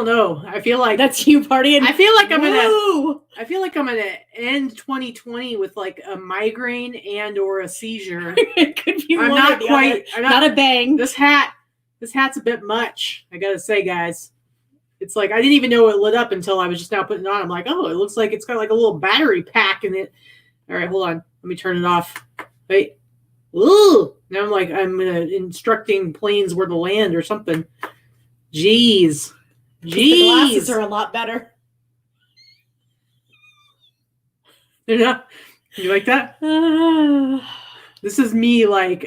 don't know. I feel like that's you partying. I feel like I'm gonna end 2020 with like a migraine and or a seizure. It could be I'm one not or the quite. other. Not a bang. This hat's a bit much. I gotta say, guys. It's like I didn't even know it lit up until I was just now putting it on. I'm like, oh, it looks like it's got like a little battery pack in it. All right, hold on. Let me turn it off. Wait. Ooh. Now I'm instructing planes where to land or something. Jeez. The glasses are a lot better. They're not. You like that? This is me like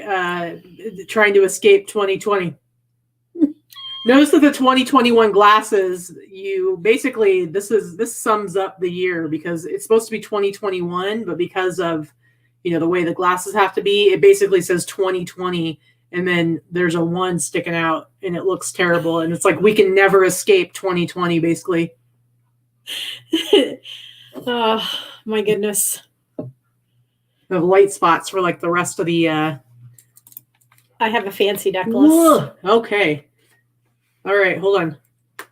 trying to escape 2020. Notice that the 2021 glasses, this sums up the year because it's supposed to be 2021, but because of the way the glasses have to be, it basically says 2020, and then there's a 1 sticking out, and it looks terrible, and it's like we can never escape 2020, basically. Oh my goodness! The light spots for like the rest of the. I have a fancy necklace. Whoa, okay. All right, hold on.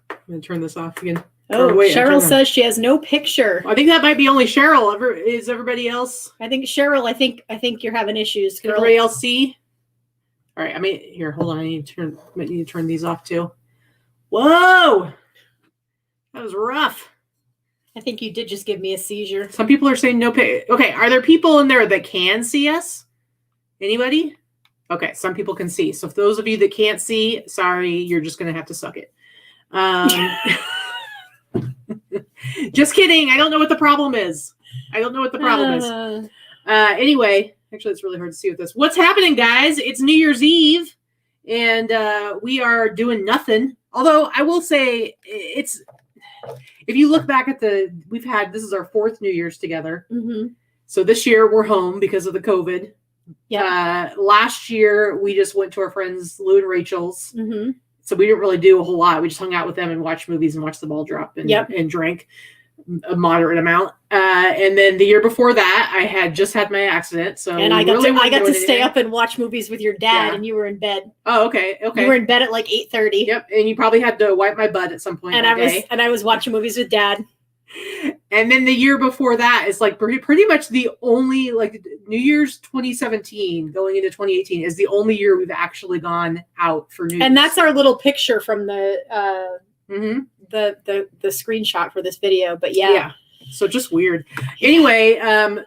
I'm gonna turn this off again. Oh, wait, Cheryl says she has no picture. I think that might be only Cheryl. Is everybody else? I think Cheryl. I think you're having issues. Can everybody else see? All right. Here. Hold on. I need to turn these off too. Whoa, that was rough. I think you did just give me a seizure. Some people are saying no pay. Okay, are there people in there that can see us? Anybody? Okay, some people can see. So for those of you that can't see, sorry, you're just going to have to suck it. Just kidding. I don't know what the problem is. Anyway, actually, it's really hard to see with this. What's happening, guys? It's New Year's Eve, and we are doing nothing. Although I will say if you look back at this is our 4th New Year's together. Mm-hmm. So this year we're home because of the COVID. Yeah. Last year we just went to our friends Lou and Rachel's. Mm-hmm. So we didn't really do a whole lot. We just hung out with them and watched movies and watched the ball drop and drank a moderate amount. And then the year before that, I had just had my accident. So I got to stay up and watch movies with your dad, and you were in bed. Oh, okay. You were in bed at like 8:30. Yep, and you probably had to wipe my butt at some point. And I was watching movies with Dad. And then the year before that is like pretty much the only like New Year's 2017 going into 2018 is the only year we've actually gone out for New Year's. And that's our little picture from the screenshot for this video. But yeah. So just weird. Anyway,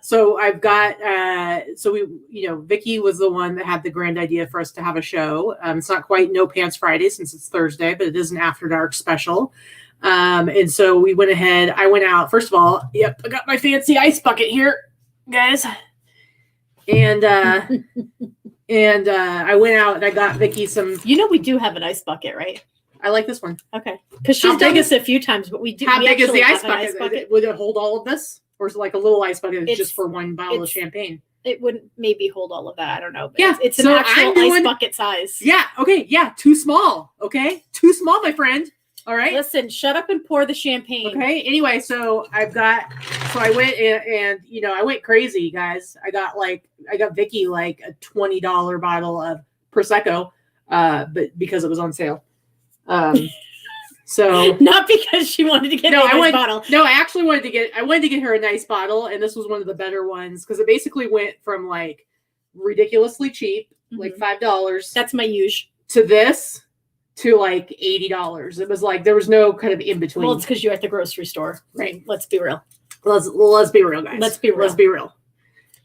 so I've got Vikki was the one that had the grand idea for us to have a show. It's not quite No Pants Friday since it's Thursday, but it is an After Dark special. And so we went ahead. I went out. First of all, yep, I got my fancy ice bucket here, guys. And I went out and I got Vikki some. We do have an ice bucket, right? I like this one. Okay. Because she's done this a few times, but we do. How big is the ice bucket? Would it hold all of this? Or is it like a little ice bucket just for one bottle of champagne? It wouldn't maybe hold all of that. I don't know. But yeah. It's an actual ice bucket size. Yeah. Okay. Yeah. Too small. Okay. Too small, my friend. All right. Listen, shut up and pour the champagne. Okay. Anyway, so I went and I went crazy, guys. I got Vikki like a $20 bottle of Prosecco, but because it was on sale. So not because she wanted to get a nice bottle. No, I actually wanted to get her a nice bottle, and this was one of the better ones because it basically went from like ridiculously cheap, like $5. That's my usual. To this. To like $80. It was like there was no kind of in between. Well, it's because you're at the grocery store, right? Let's be real. Let's be real, guys. Let's be real.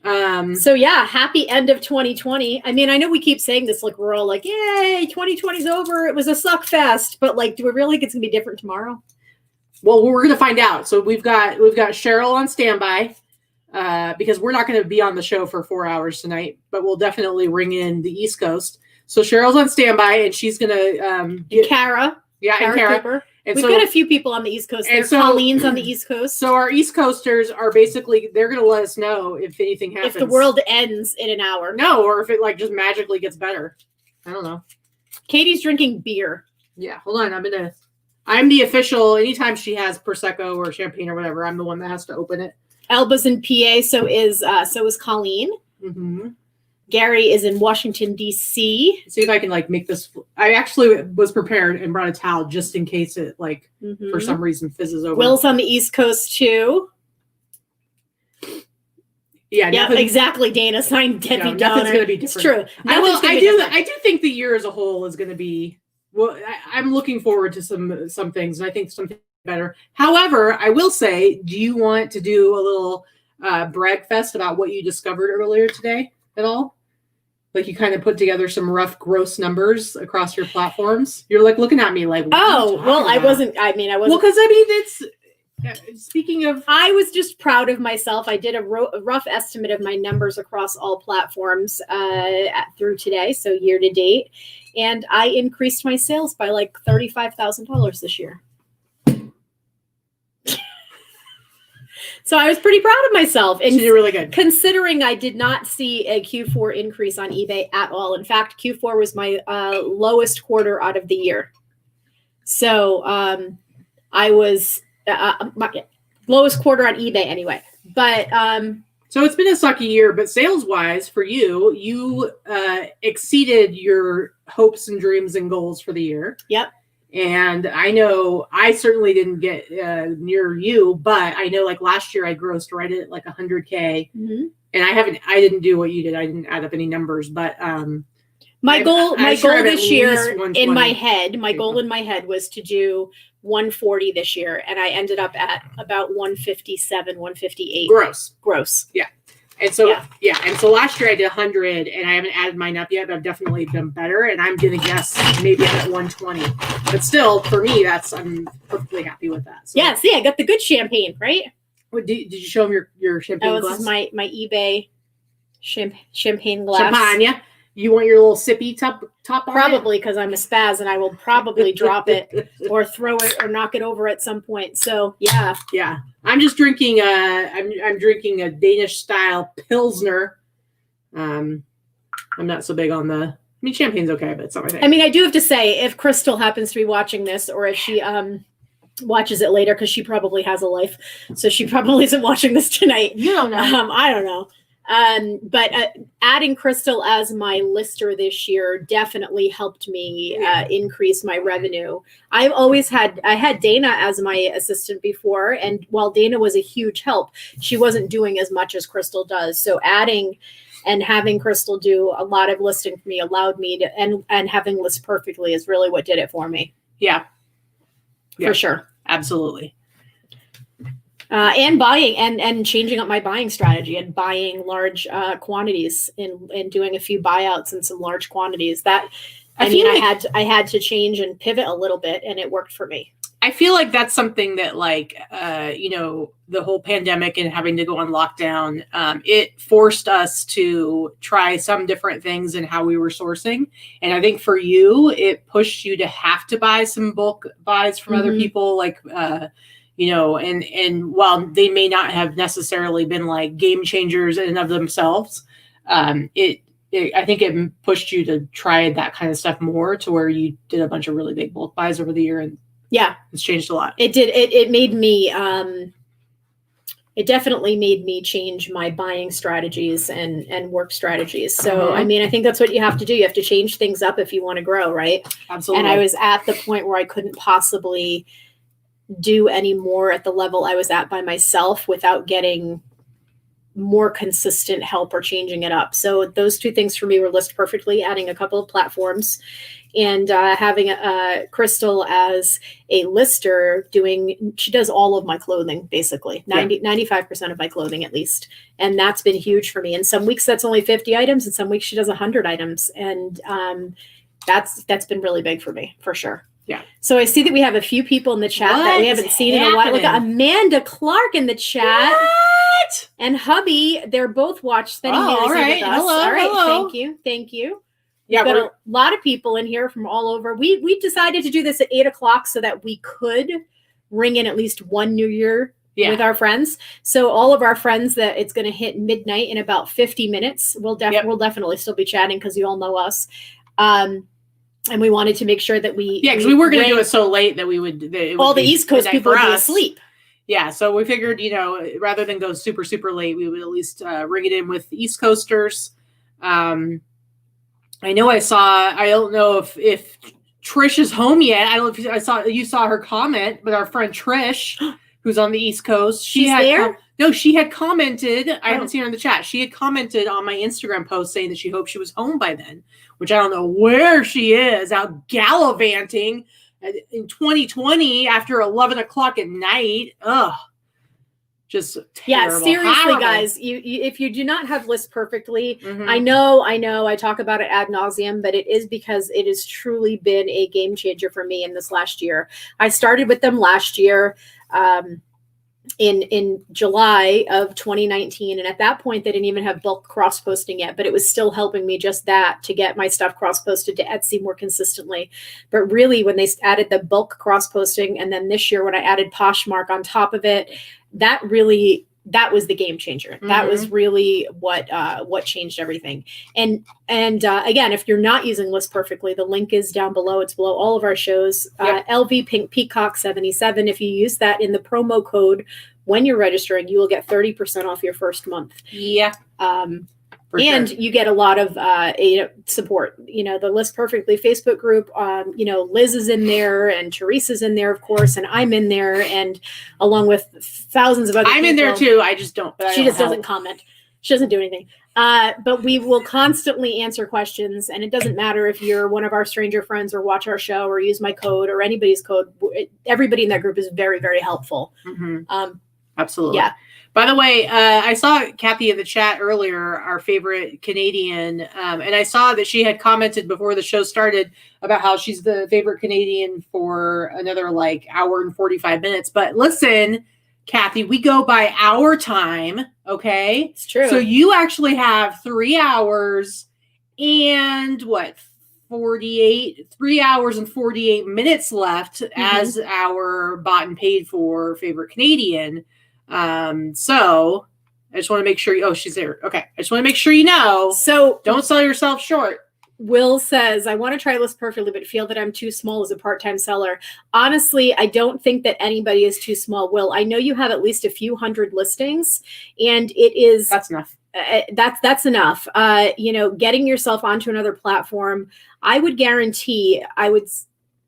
So yeah, happy end of 2020. I mean, I know we keep saying this, like we're all like, yay, 2020's over. It was a suck fest, but like, do we really think it's gonna be different tomorrow? Well, we're gonna find out. So we've got Cheryl on standby because we're not gonna be on the show for 4 hours tonight, but we'll definitely ring in the East Coast. So Cheryl's on standby, and she's gonna get Kara. Yeah, and Kara. Cooper. And we've got a few people on the East Coast. And Colleen's on the East Coast. So our East Coasters are basically they're gonna let us know if anything happens. If the world ends in an hour. No, or if it like just magically gets better. I don't know. Katie's drinking beer. Yeah, hold on. I'm the official. Anytime she has Prosecco or champagne or whatever, I'm the one that has to open it. Elba's in PA, so is Colleen. Mm-hmm. Gary is in Washington, D.C. See if I can like make this. I actually was prepared and brought a towel just in case it like for some reason fizzes over. Will's on the East Coast too. Yeah, exactly, Dana. Sign Debbie Downer. Nothing's going to be different. It's true. I do think the year as a whole is going to be, well, I'm looking forward to some things, and I think something better. However, I will say, do you want to do a little brag fest about what you discovered earlier today at all? Like you kind of put together some rough, gross numbers across your platforms. You're like looking at me like, oh, well, I wasn't. Well, because it's. Speaking of, I was just proud of myself. I did a rough estimate of my numbers across all platforms through today, so year to date, and I increased my sales by like $35,000 this year. So I was pretty proud of myself. And you're really good. Considering I did not see a Q4 increase on eBay at all. In fact, Q4 was my lowest quarter out of the year. So I was my lowest quarter on eBay anyway. But so it's been a sucky year, but sales wise for you exceeded your hopes and dreams and goals for the year. Yep. And I know I certainly didn't get near you, but I know like last year I grossed right at like 100K, and I didn't do what you did. I didn't add up any numbers, but my goal this year in my head, goal in my head was to do 140 this year, and I ended up at about 157, 158 gross. Yeah. And so, and so last year I did 100, and I haven't added mine up yet, but I've definitely done better. And I'm going to guess maybe I'm at 120. But still, for me, I'm perfectly happy with that. So. Yeah, see, I got the good champagne, right? What, did you show them your champagne glass? This is my eBay champagne glass. Champagne, yeah. You want your little sippy top on Probably because I'm a spaz and I will probably drop it or throw it or knock it over at some point. So yeah. Yeah. I'm just drinking I'm drinking a Danish style Pilsner. I'm not so big on champagne's okay, but it's not my thing. I mean, I do have to say, if Crystal happens to be watching this, or if she watches it later, because she probably has a life, so she probably isn't watching this tonight. You don't know. I don't know. But adding Crystal as my lister this year definitely helped me increase my revenue. I had Dana as my assistant before, and while Dana was a huge help, she wasn't doing as much as Crystal does. So adding and having Crystal do a lot of listing for me allowed me to, and having list perfectly is really what did it for me. Yeah. For sure. Absolutely. And buying and changing up my buying strategy and buying large quantities and doing a few buyouts in some large quantities. That I had to change and pivot a little bit, and it worked for me. I feel like that's something that the whole pandemic and having to go on lockdown, it forced us to try some different things in how we were sourcing. And I think for you, it pushed you to have to buy some bulk buys from other people, like, and while they may not have necessarily been like game changers in and of themselves, I think it pushed you to try that kind of stuff more, to where you did a bunch of really big bulk buys over the year, and it's changed a lot. It did. It made me. It definitely made me change my buying strategies and work strategies. So, I mean, I think that's what you have to do. You have to change things up if you want to grow, right? Absolutely. And I was at the point where I couldn't possibly do any more at the level I was at by myself without getting more consistent help or changing it up. So those two things for me were list perfectly, adding a couple of platforms and having Crystal as a lister she does all of my clothing, basically 95% of my clothing at least. And that's been huge for me. And some weeks that's only 50 items, and some weeks she does 100 items. And that's been really big for me, for sure. Yeah. So I see that we have a few people in the chat that we haven't seen in a while. Look at Amanda Clark in the chat. What? And hubby, they're both spending with us. Hello, all right. hello. Thank you. Yeah, we've got a lot of people in here from all over. We decided to do this at 8:00 so that we could ring in at least one New Year with our friends. So all of our friends, that it's going to hit midnight in about 50 minutes. We'll definitely still be chatting because you all know us. And we wanted to make sure that because we were going to do it so late that we would. All the East Coast people would be asleep. Yeah, so we figured, rather than go super, super late, we would at least ring it in with East Coasters. I know I don't know if Trish is home yet. I don't know if you saw her comment, but our friend Trish, who's on the East Coast, she had commented. I haven't seen her in the chat. She had commented on my Instagram post saying that she hoped she was home by then, which I don't know where she is, out gallivanting in 2020 after 11 o'clock at night. Ugh. Just terrible. Yeah, seriously, horrible. guys, you if you do not have lists perfectly, I know, I talk about it ad nauseum, but it is because it has truly been a game changer for me in this last year. I started with them last year, in July of 2019, and at that point they didn't even have bulk cross posting yet, but it was still helping me just that to get my stuff cross posted to Etsy more consistently. But really, when they added the bulk cross posting, and then this year when I added Poshmark on top of it, that was the game changer. That was really what changed everything. And again, if you're not using lists perfectly, the link is down below. It's below all of our shows. Yep. LVPinkPeacock 77. If you use that in the promo code when you're registering, you will get 30% off your first month. Yeah. And sure, you get a lot of support. The List Perfectly Facebook group. Liz is in there, and Teresa's in there, of course, and I'm in there, and along with thousands of other people. I'm in there too. I just don't. She just doesn't comment. She doesn't do anything. But we will constantly answer questions, and it doesn't matter if you're one of our stranger friends or watch our show or use my code or anybody's code. Everybody in that group is very, very helpful. Absolutely. Yeah. By the way, I saw Kathy in the chat earlier, our favorite Canadian, and I saw that she had commented before the show started about how she's the favorite Canadian for another hour and 45 minutes. But listen, Kathy, we go by our time, okay? It's true. So you actually have 3 hours and 3 hours and 48 minutes left as our bought and paid for favorite Canadian. So I just want to make sure she's there. Okay. I just want to make sure so don't sell yourself short. Will says, I want to try List Perfectly, but feel that I'm too small as a part-time seller. Honestly, I don't think that anybody is too small. Will, I know you have at least a few hundred listings, and that's enough. That's enough. Getting yourself onto another platform, I would guarantee, I would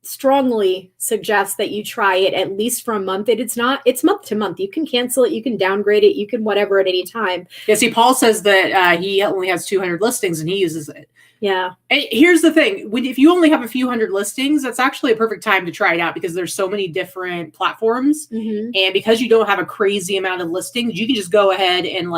strongly suggest that you try it at least for a month. It's month to month. You can cancel it. You can downgrade it. You can whatever at any time. Yeah. See, Paul says that he only has 200 listings and he uses it. Yeah. And here's the thing. If you only have a few hundred listings, that's actually a perfect time to try it out because there's so many different platforms. And because you don't have a crazy amount of listings, you can just go ahead and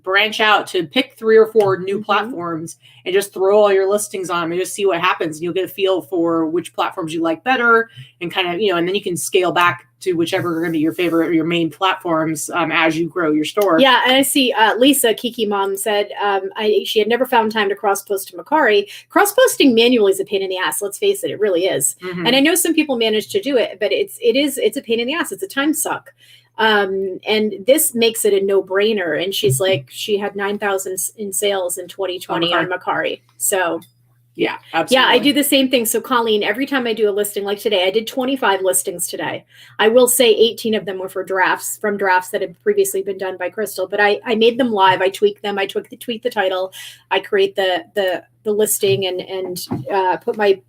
branch out to pick 3 or 4 new platforms and just throw all your listings on them and just see what happens. And you'll get a feel for which platforms you like better and kind of, and then you can scale back to whichever are going to be your favorite or your main platforms as you grow your store. Yeah. And I see Lisa, Kiki Mom said she had never found time to cross-post to Macari. Cross-posting manually is a pain in the ass. Let's face it. It really is. And I know some people manage to do it, but it's a pain in the ass. It's a time suck. And this makes it a no-brainer. And she's she had 9,000 in sales in 2020 on Macari. So yeah, absolutely. Yeah, I do the same thing. So Colleen, every time I do a listing like today, I did 25 listings today. I will say 18 of them were from drafts that had previously been done by Crystal, but I made them live. I tweaked them. I tweak the title. I create the listing and put my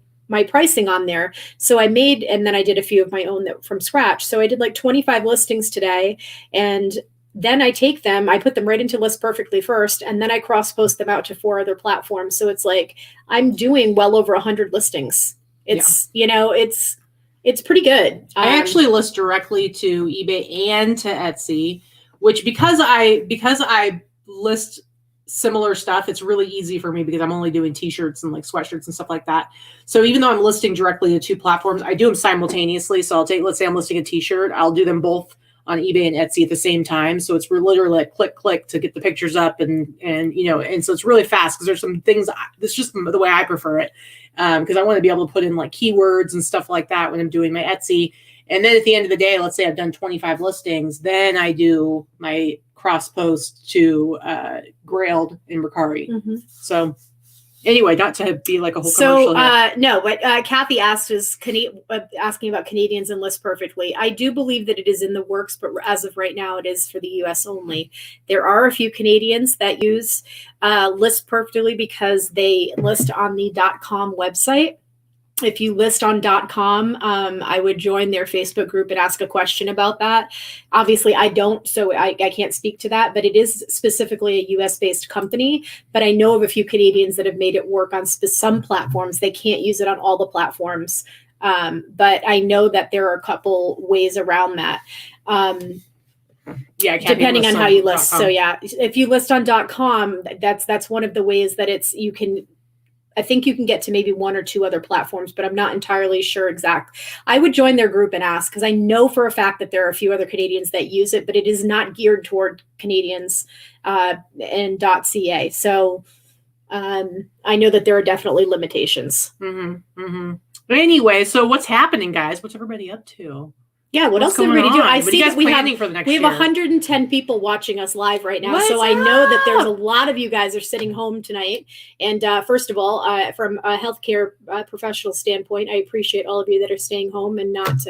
pricing on there. So I made, and then I did a few of my own from scratch. So I did 25 listings today, and then I take them, I put them right into List Perfectly first, and then I cross-post them out to 4 other platforms. So it's I'm doing well over 100 listings. It's, it's pretty good. I actually list directly to eBay and to Etsy, which because I list similar stuff, it's really easy for me because I'm only doing t-shirts and sweatshirts and stuff like that. So even though I'm listing directly to 2 platforms, I do them simultaneously. So let's say I'm listing a t-shirt, I'll do them both on eBay and Etsy at the same time. So it's literally click to get the pictures up and so it's really fast because there's some things, this is just the way I prefer it. Because I want to be able to put in keywords and stuff like that when I'm doing my Etsy. And then at the end of the day, let's say I've done 25 listings, then I do my cross post to Grailed in Mercari. So Anyway, not to be like a whole commercial. So, no, what Kathy asked is asking about Canadians and List Perfectly. I do believe that it is in the works, but as of right now, it is for the U.S. only. There are a few Canadians that use List Perfectly because they list on the .com website. If you list on .com, I would join their Facebook group and ask a question about that. Obviously, I don't, so I can't speak to that, but it is specifically a US-based company. But I know of a few Canadians that have made it work on some platforms. They can't use it on all the platforms, but I know that there are a couple ways around that. Yeah, depending on how you list. So yeah, if you list on .com, that's one of the ways that you can. I think you can get to maybe one or two other platforms, but I'm not entirely sure exact. I would join their group and ask, because I know for a fact that there are a few other Canadians that use it, but it is not geared toward Canadians and .ca. So I know that there are definitely limitations. Mm-hmm, mm-hmm. But anyway, so what's happening, guys? What's everybody up to? Yeah, what else is everybody doing? I see that we have 110 people watching us live right now. So I know that there's a lot of you guys are sitting home tonight. And first of all, from a healthcare professional standpoint, I appreciate all of you that are staying home and not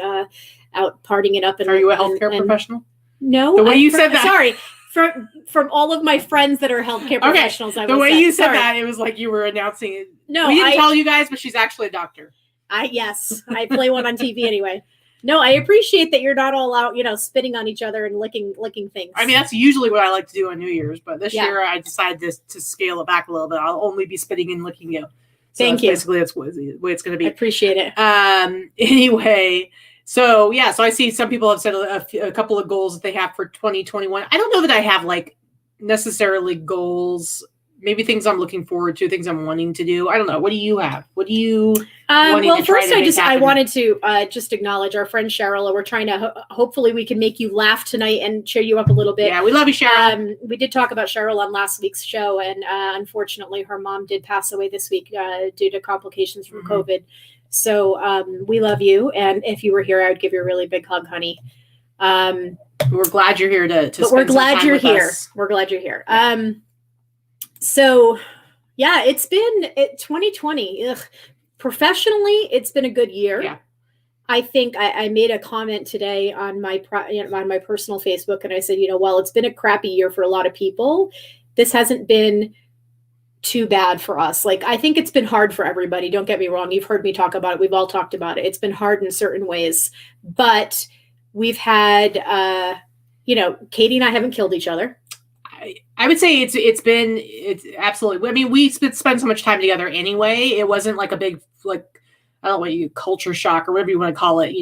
out partying it up. Are you a healthcare professional? No. The way you said that. Sorry. From all of my friends that are healthcare professionals. The way you said that, it was like you were announcing it. No, we didn't tell you guys, but she's actually a doctor. Yes, I play one on TV anyway. No, I appreciate that you're not all out, spitting on each other and licking things. I mean, that's usually what I like to do on New Year's, but this year I decided to scale it back a little bit. I'll only be spitting and licking you. So Thank you. Basically, that's the way it's going to be. I appreciate it. Anyway, so I see some people have said a couple of goals that they have for 2021. I don't know that I have like necessarily goals. Maybe things I'm looking forward to, things I'm wanting to do. I don't know. What do you have? What do you? Well, first, I wanted to just acknowledge our friend Cheryl. We're trying to hopefully we can make you laugh tonight and cheer you up a little bit. Yeah, we love you, Cheryl. We did talk about Cheryl on last week's show, and unfortunately, her mom did pass away this week due to complications from COVID. So we love you, and if you were here, I would give you a really big hug, honey. We're glad you're here to. But we're glad you're here. We're glad you're here. So, yeah, it's been 2020. Ugh. Professionally, it's been a good year. Yeah. I think I made a comment today on my personal Facebook, and I said, while it's been a crappy year for a lot of people, this hasn't been too bad for us. Like, I think it's been hard for everybody. Don't get me wrong. You've heard me talk about it. We've all talked about it. It's been hard in certain ways, but we've had, Katie and I haven't killed each other. I would say it's absolutely. I mean, we spent so much time together anyway. It wasn't like a big I don't know what culture shock or whatever you want to call it.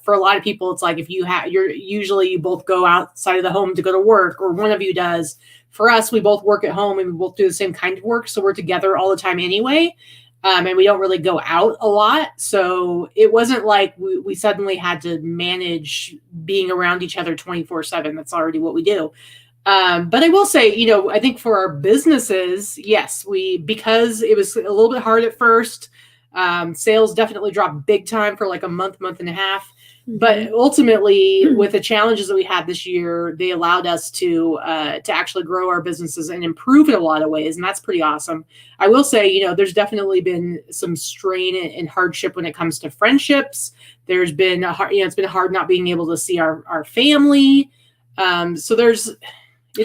For a lot of people, it's like if you you both go outside of the home to go to work, or one of you does. For us, we both work at home and we both do the same kind of work, so we're together all the time anyway. And we don't really go out a lot, so it wasn't like we suddenly had to manage being around each other 24/7. That's already what we do. But I will say, I think for our businesses, yes, because it was a little bit hard at first. Sales definitely dropped big time for like a month and a half. Mm-hmm. But ultimately, with the challenges that we had this year, they allowed us to actually grow our businesses and improve in a lot of ways. And that's pretty awesome. I will say, there's definitely been some strain and hardship when it comes to friendships. There's been it's been hard not being able to see our family. So it's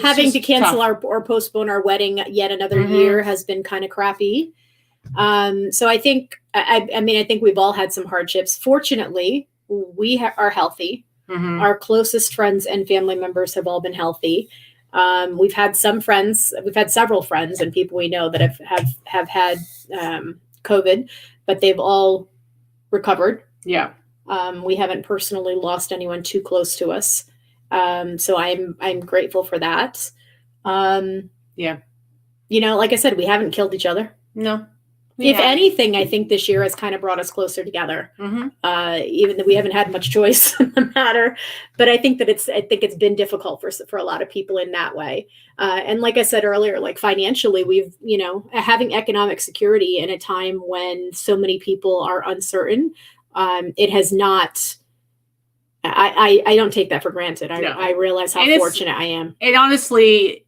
having to cancel or postpone our wedding yet another year has been kind of crappy. So I think, I think we've all had some hardships. Fortunately, we are healthy. Mm-hmm. Our closest friends and family members have all been healthy. We've had several friends and people we know that have had COVID, but they've all recovered. Yeah. We haven't personally lost anyone too close to us. So I'm grateful for that. Yeah. Like I said, we haven't killed each other. No. If anything, I think this year has kind of brought us closer together. Mm-hmm. Even though we haven't had much choice in the matter, but I think that it's been difficult for a lot of people in that way. And like I said earlier, like financially, we've, having economic security in a time when so many people are uncertain, it has not. I don't take that for granted. I realize how fortunate I am. And honestly,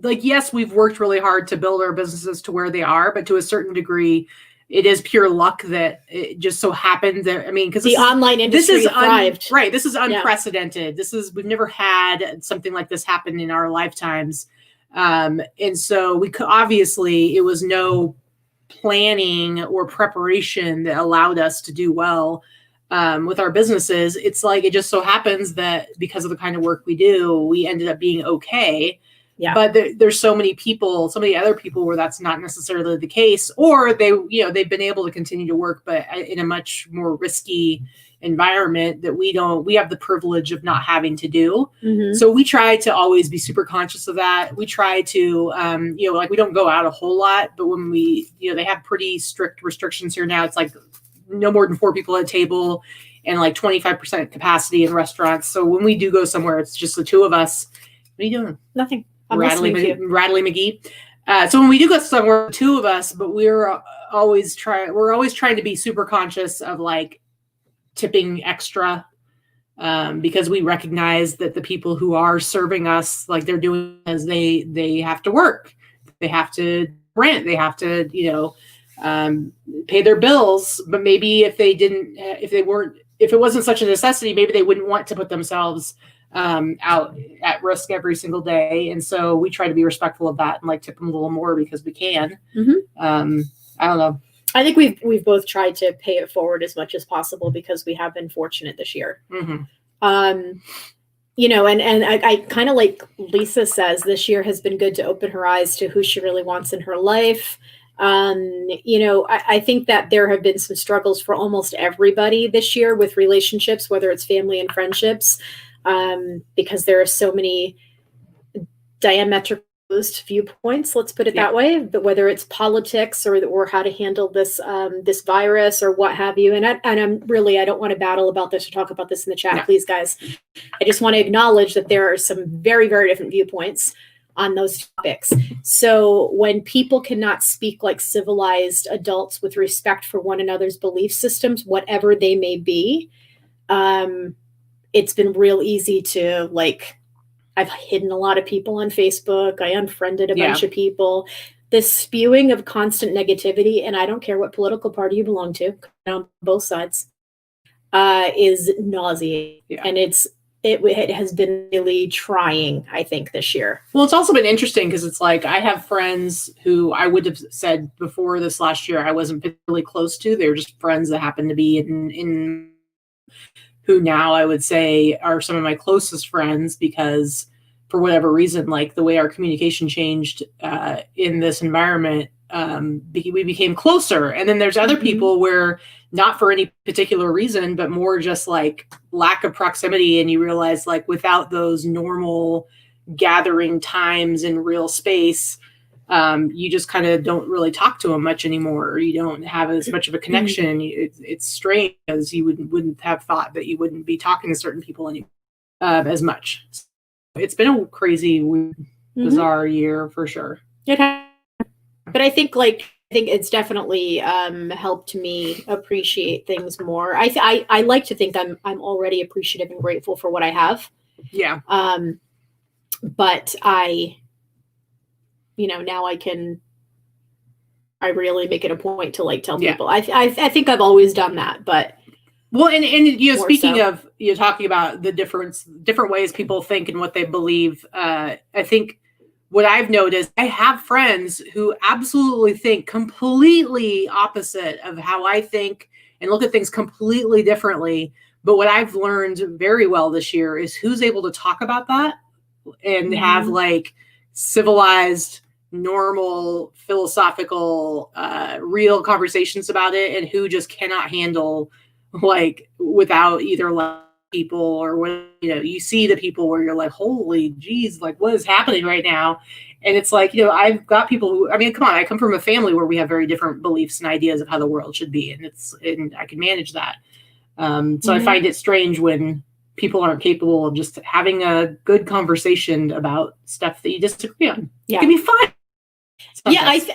like, yes, we've worked really hard to build our businesses to where they are, but to a certain degree, it is pure luck that it just so happened that, I mean, because the online industry thrived. Right. This is unprecedented. We've never had something like this happen in our lifetimes. And so we could, obviously, it was no planning or preparation that allowed us to do well with our businesses. It's like, it just so happens that because of the kind of work we do, we ended up being okay. Yeah. But there's so many other people where that's not necessarily the case, or they've been able to continue to work, but in a much more risky environment that we have the privilege of not having to do. Mm-hmm. So we try to always be super conscious of that. We try to, like, we don't go out a whole lot, but when we, they have pretty strict restrictions here now. It's like no more than 4 people at a table and like 25% capacity in restaurants. So when we do go somewhere, it's just the 2 of us. What are you doing? Nothing. Rattly McGee. So when we do go somewhere, 2 of us, but we're always trying to be super conscious of like tipping extra, because we recognize that the people who are serving us, like, they're doing as they have to work, they have to rent, they have to, pay their bills. But maybe if it wasn't such a necessity, maybe they wouldn't want to put themselves out at risk every single day. And so we try to be respectful of that and like tip them a little more because we can. Mm-hmm. I don't know. I think we've both tried to pay it forward as much as possible because we have been fortunate this year. Mm-hmm. And I kind of, like Lisa says, this year has been good to open her eyes to who she really wants in her life. I think that there have been some struggles for almost everybody this year with relationships, whether it's family and friendships, because there are so many diametrically opposed viewpoints, let's put it that way, but whether it's politics or how to handle this virus or what have you. And I don't want to battle about this or talk about this in the chat, please, guys. I just want to acknowledge that there are some very, very different viewpoints on those topics. So when people cannot speak like civilized adults with respect for one another's belief systems, whatever they may be, it's been real easy to, like, I've hidden a lot of people on Facebook. I unfriended a bunch of people. This spewing of constant negativity, and I don't care what political party you belong to, on both sides, is nauseating. Yeah. And it has been really trying, I think, this year. Well, it's also been interesting because it's like I have friends who I would have said before this last year I wasn't particularly close to. They're just friends that happen to be in who now I would say are some of my closest friends because for whatever reason, like the way our communication changed in this environment, we became closer. And then there's other people where not for any particular reason, but more just like lack of proximity. And you realize like without those normal gathering times in real space, you just kind of don't really talk to them much anymore. You don't have as much of a connection. It's strange because you wouldn't have thought that you wouldn't be talking to certain people anymore as much. So it's been a crazy, weird, bizarre year for sure. It has. But I think it's definitely helped me appreciate things more. I like to think I'm already appreciative and grateful for what I have. Yeah. But now I really make it a point to like tell people. I think I've always done that, but well, and speaking of talking about the different ways people think and what they believe, I think what I've noticed, I have friends who absolutely think completely opposite of how I think and look at things completely differently. But what I've learned very well this year is who's able to talk about that and have like civilized, normal, philosophical, real conversations about it, and who just cannot handle like without either people or what, you see the people where you're like, holy geez, like what is happening right now? And it's like, I've got people who, I mean, come on, I come from a family where we have very different beliefs and ideas of how the world should be. And I can manage that. So I find it strange when people aren't capable of just having a good conversation about stuff that you disagree on. Yeah. It can be fun. Yeah, Sometimes.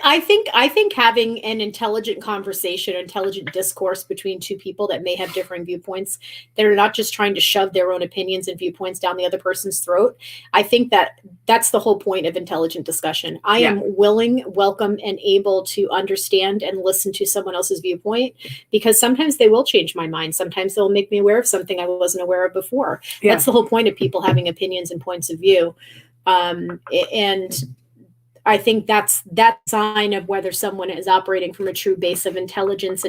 I think having an intelligent conversation, intelligent discourse between two people that may have differing viewpoints, that are not just trying to shove their own opinions and viewpoints down the other person's throat. I think that that's the whole point of intelligent discussion. I am willing, welcome, and able to understand and listen to someone else's viewpoint, because sometimes they will change my mind. Sometimes they'll make me aware of something I wasn't aware of before. Yeah. That's the whole point of people having opinions and points of view. And I think that's that sign of whether someone is operating from a true base of intelligence,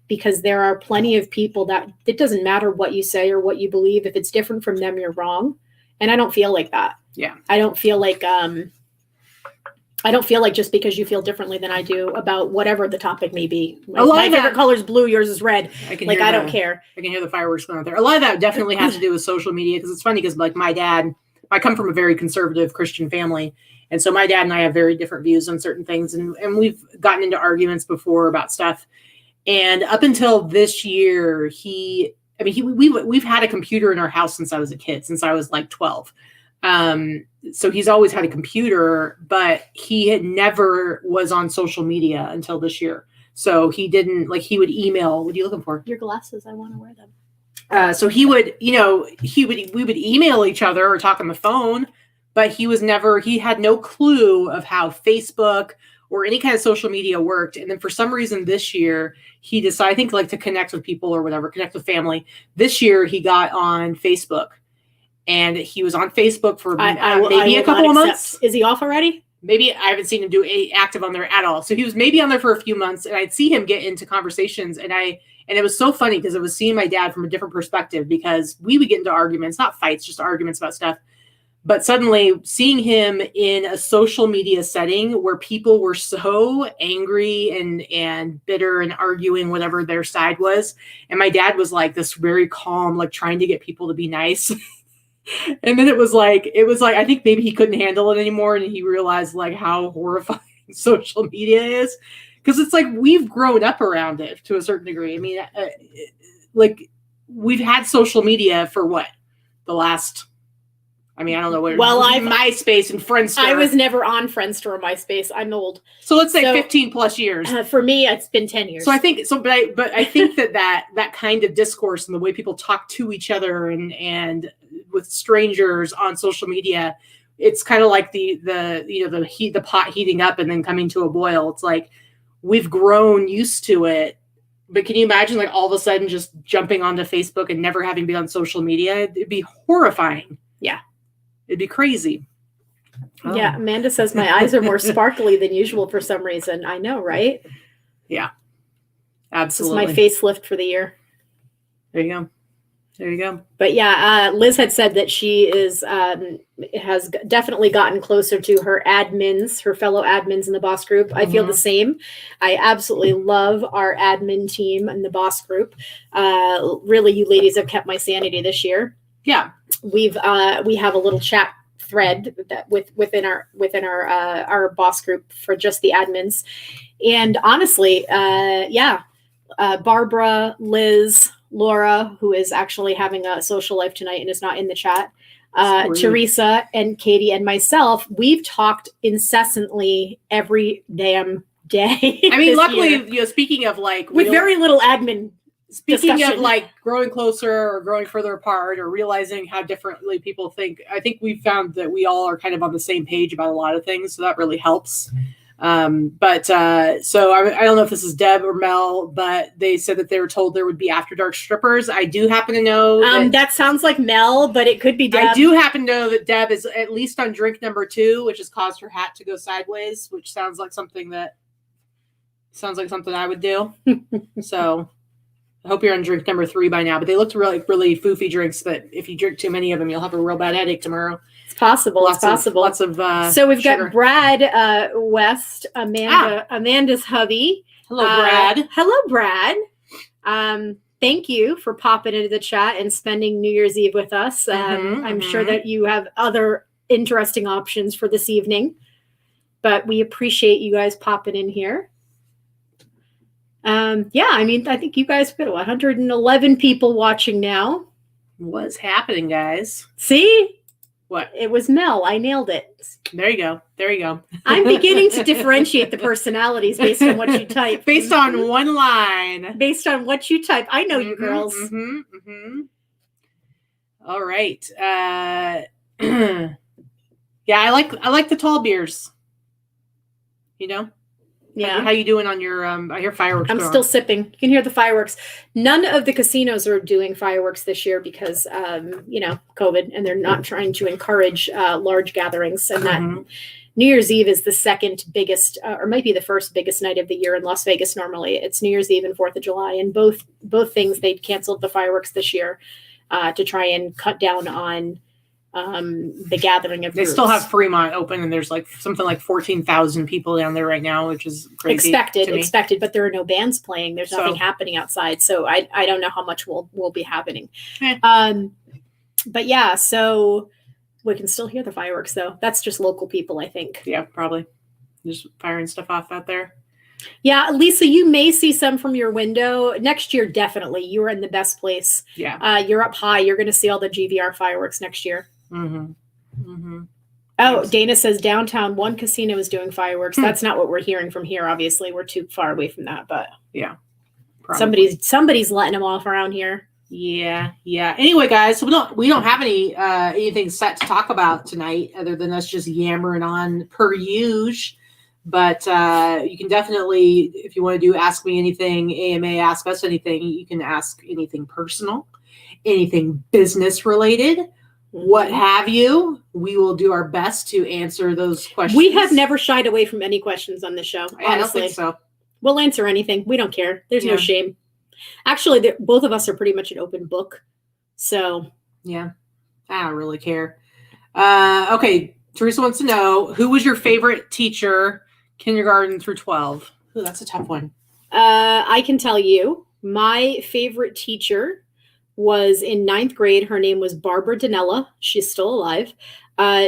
because there are plenty of people that it doesn't matter what you say or what you believe. If it's different from them, you're wrong. And I don't feel like that. Yeah. I don't feel like just because you feel differently than I do about whatever the topic may be. My favorite color is blue, yours is red. I don't care. I can hear the fireworks going out there. A lot of that definitely has to do with social media, because it's funny because like my dad, I come from a very conservative Christian family. And so my dad and I have very different views on certain things. And we've gotten into arguments before about stuff. And up until this year, we've had a computer in our house since I was a kid, since I was like 12. So he's always had a computer, but he had never was on social media until this year. So he didn't, like, he would email. What are you looking for? Your glasses. I want to wear them. So we would email each other or talk on the phone, but he had no clue of how Facebook or any kind of social media worked. And then for some reason this year, he decided, I think, like, to connect with people or whatever, connect with family. This year he got on Facebook, and he was on Facebook for maybe a couple of months. Is he off already? Maybe I haven't seen him do active on there at all. So he was maybe on there for a few months, and I'd see him get into conversations, and it was so funny because I was seeing my dad from a different perspective, because we would get into arguments, not fights, just arguments about stuff. But suddenly seeing him in a social media setting where people were so angry and bitter and arguing whatever their side was. And my dad was like this very calm, like trying to get people to be nice. And then it was like, I think maybe he couldn't handle it anymore. And he realized like how horrifying social media is. Because it's like we've grown up around it to a certain degree. I mean, like we've had social media for what? The last... I don't know what. Well, MySpace and Friendster. I was never on Friendster or MySpace. I'm old. So let's say 15 plus years. For me, it's been 10 years. So I think so, but I think that kind of discourse and the way people talk to each other and with strangers on social media, it's kind of like the pot heating up and then coming to a boil. It's like we've grown used to it. But can you imagine, like, all of a sudden just jumping onto Facebook and never having been on social media? It'd be horrifying. Yeah. It'd be crazy. Oh. Yeah, Amanda says my eyes are more sparkly than usual for some reason. I know, right? Yeah, absolutely. This is my facelift for the year. There you go. But yeah, Liz had said that she has definitely gotten closer to her admins, her fellow admins in the boss group. Mm-hmm. I feel the same. I absolutely love our admin team in the boss group. Really, you ladies have kept my sanity this year. Yeah. We have a little chat thread that within our boss group for just the admins. And honestly, Barbara, Liz, Laura, who is actually having a social life tonight and is not in the chat, Teresa and Katie and myself, we've talked incessantly every damn day. I mean, luckily, speaking of like with very little admin. Speaking discussion. Of like growing closer or growing further apart or realizing how differently people think, I think we found that we all are kind of on the same page about a lot of things. So that really helps. So I don't know if this is Deb or Mel, but they said that they were told there would be after dark strippers. I do happen to know that sounds like Mel, but it could be Deb. I do happen to know that Deb is at least on drink number 2, which has caused her hat to go sideways, which sounds like something I would do. So I hope you're on drink number 3 by now, but they looked really, really foofy drinks that if you drink too many of them, you'll have a real bad headache tomorrow. It's possible. Lots of so we've sugar. got Brad West, Amanda's hubby. Hello, Brad. Hello, Brad. Thank you for popping into the chat and spending New Year's Eve with us. I'm sure that you have other interesting options for this evening, but we appreciate you guys popping in here. I think you guys have got 111 people watching now. What's happening, guys? See? What? It was Mel. I nailed it. There you go. There you go. I'm beginning to differentiate the personalities based on what you type. Based on one line. Based on what you type. I know you girls. All right. Yeah, I like the tall beers. You know? Yeah. How you doing on your I hear fireworks? I'm still sipping. You can hear the fireworks. None of the casinos are doing fireworks this year because COVID, and they're not trying to encourage large gatherings. And that New Year's Eve is the second biggest, or might be the first biggest night of the year in Las Vegas. Normally, it's New Year's Eve and 4th of July, and both things they canceled the fireworks this year to try and cut down on the gathering of they groups. Still have Fremont open, and there's like something like 14,000 people down there right now, which is crazy. Expected, but there are no bands playing. There's nothing happening outside, so I don't know how much will be happening. But yeah, so we can still hear the fireworks though. That's just local people, I think. Yeah, probably just firing stuff off out there. Yeah, Lisa, you may see some from your window next year. Definitely, you are in the best place. Yeah, you're up high. You're going to see all the GVR fireworks next year. Oh, yes. Dana says downtown one casino is doing fireworks. That's not what we're hearing from here. Obviously, we're too far away from that. But yeah, probably. somebody's letting them off around here. Yeah. Anyway, guys, so we don't have anything set to talk about tonight other than us just yammering on per usual. But you can definitely, if you want to do Ask Me Anything, AMA, Ask Us Anything, you can ask anything personal, anything business related, what have you. We will do our best to answer those questions. We have never shied away from any questions on this show. Honestly. I don't think so. We'll answer anything. We don't care. There's no shame. Actually, both of us are pretty much an open book. So. Yeah. I don't really care. Okay. Teresa wants to know, who was your favorite teacher kindergarten through 12? Ooh, that's a tough one. I can tell you, my favorite teacher was in 9th grade. Her name was Barbara Danella. She's still alive.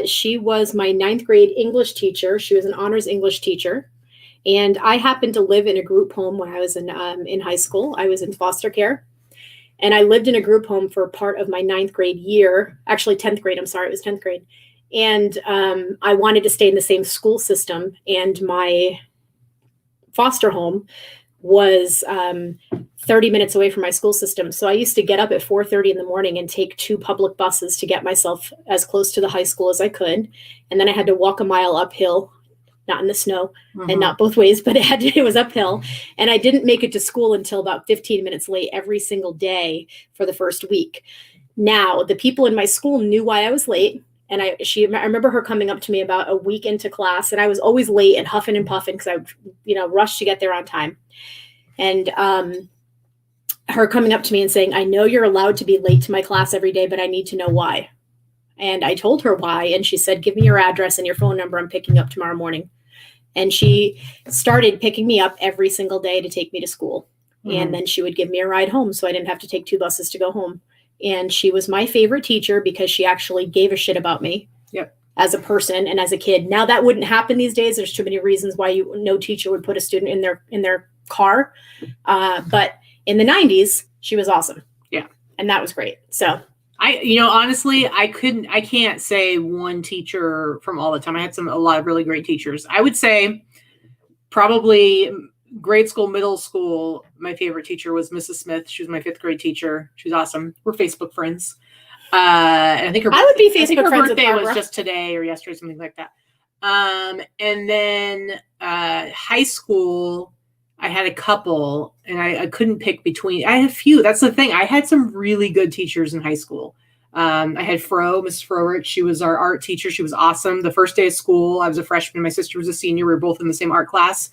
She was my 9th grade English teacher. She was an honors English teacher. And I happened to live in a group home when I was in high school. I was in foster care. And I lived in a group home for part of my 9th grade year. Actually, 10th grade. I'm sorry. It was 10th grade. And I wanted to stay in the same school system. And my foster home was 30 minutes away from my school system. So I used to get up at 4:30 in the morning and take 2 public buses to get myself as close to the high school as I could. And then I had to walk a mile uphill, not in the snow and not both ways, but it was uphill. And I didn't make it to school until about 15 minutes late every single day for the first week. Now, the people in my school knew why I was late. And I remember her coming up to me about a week into class, and I was always late and huffing and puffing because I rushed to get there on time. And her coming up to me and saying, I know you're allowed to be late to my class every day, but I need to know why. And I told her why. And she said, give me your address and your phone number. I'm picking up tomorrow morning. And she started picking me up every single day to take me to school. And then she would give me a ride home so I didn't have to take 2 buses to go home. And she was my favorite teacher because she actually gave a shit about me as a person and as a kid. Now that wouldn't happen these days. There's too many reasons why no teacher would put a student in their car. But in the 90s, she was awesome. Yeah. And that was great. So honestly, I can't say one teacher from all the time. I had a lot of really great teachers. I would say probably grade school, middle school, my favorite teacher was Mrs. Smith. She was my 5th grade teacher. She was awesome. We're Facebook friends. And I think her birthday was just today or yesterday, something like that. And then high school, I had a couple, and I couldn't pick between. I had a few. That's the thing. I had some really good teachers in high school. I had Mrs. Frohlich. She was our art teacher. She was awesome. The first day of school, I was a freshman. My sister was a senior. We were both in the same art class.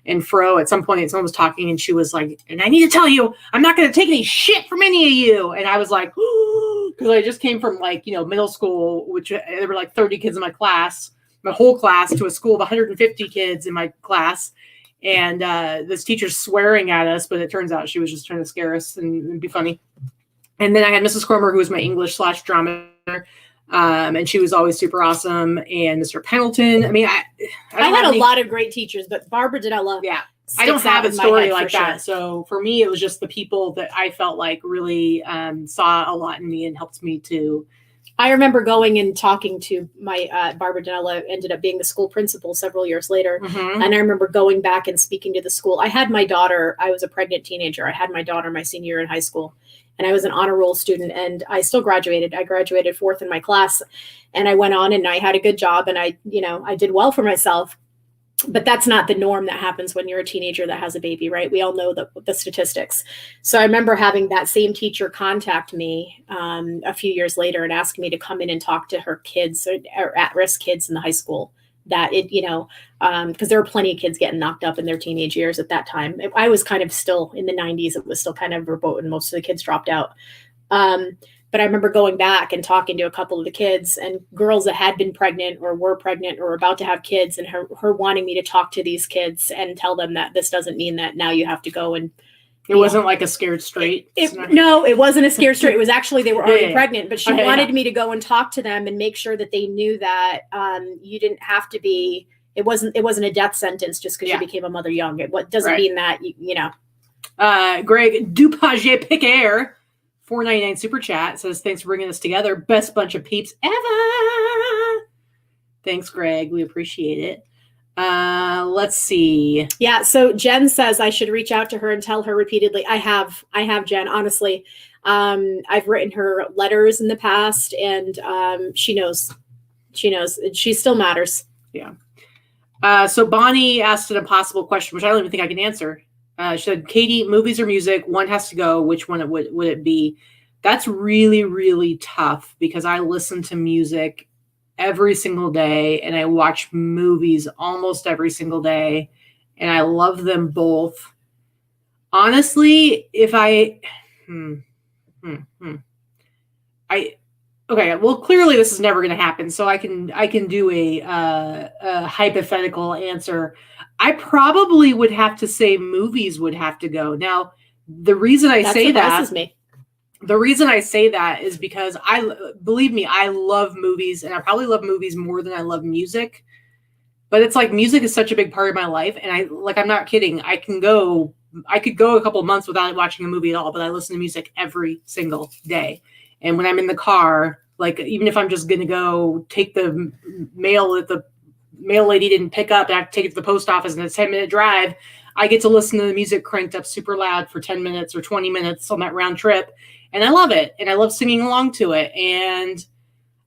And Fro, at some point, someone was talking, and she was like, and I need to tell you, I'm not going to take any shit from any of you. And I was like, because I just came from middle school, which there were like 30 kids in my class, my whole class, to a school of 150 kids in my class. And this teacher's swearing at us, but it turns out she was just trying to scare us and be funny. And then I had Mrs. Cromer, who was my English/drama. And she was always super awesome. And Mr. Pendleton. I mean, I had a lot of great teachers, but Barbara Danella. Yeah. I don't have a story like that. Sure. So for me, it was just the people that I felt like really saw a lot in me and helped me to I remember going and talking to my Barbara Danella ended up being the school principal several years later. Mm-hmm. And I remember going back and speaking to the school. I had my daughter, I was a pregnant teenager. I had my daughter my senior year in high school, and I was an honor roll student, and I still graduated. I graduated 4th in my class, and I went on and I had a good job, and I did well for myself. But that's not the norm that happens when you're a teenager that has a baby, right? We all know the statistics. So I remember having that same teacher contact me a few years later and ask me to come in and talk to her kids or at-risk kids in the high school. That because there were plenty of kids getting knocked up in their teenage years at that time. I was kind of still in the 90s. It was still kind of verboten. Most of the kids dropped out. But I remember going back and talking to a couple of the kids and girls that had been pregnant or were pregnant or about to have kids, and her wanting me to talk to these kids and tell them that this doesn't mean that now you have to go and. It wasn't like a scared straight. No, it wasn't a scared straight. It was actually they were already pregnant, but she wanted me to go and talk to them and make sure that they knew that you didn't have to be. It wasn't a death sentence just because you became a mother young. It doesn't mean that you know. Greg Dupage Piquer, $4.99 super chat says, "Thanks for bringing us together. Best bunch of peeps ever." Thanks, Greg. We appreciate it. Let's see. Yeah. So Jen says I should reach out to her and tell her repeatedly. I have Jen, honestly. I've written her letters in the past, and she knows. She still matters. Yeah. So Bonnie asked an impossible question, which I don't even think I can answer. She said, "Katie, movies or music? One has to go. Which one would it be?" That's really, really tough because I listen to music every single day and I watch movies almost every single day, and I love them both. Honestly, if okay, well, clearly this is never going to happen, so I can do a hypothetical answer. I probably would have to say movies would have to go. Now, the reason I say that is because believe me, I love movies, and I probably love movies more than I love music. But it's like music is such a big part of my life, and I'm not kidding. I could go a couple of months without watching a movie at all, but I listen to music every single day. And when I'm in the car, like even if I'm just going to go take the mail that the mail lady didn't pick up and I have to take it to the post office and it's a 10-minute drive, I get to listen to the music cranked up super loud for 10 minutes or 20 minutes on that round trip. And I love it. And I love singing along to it. And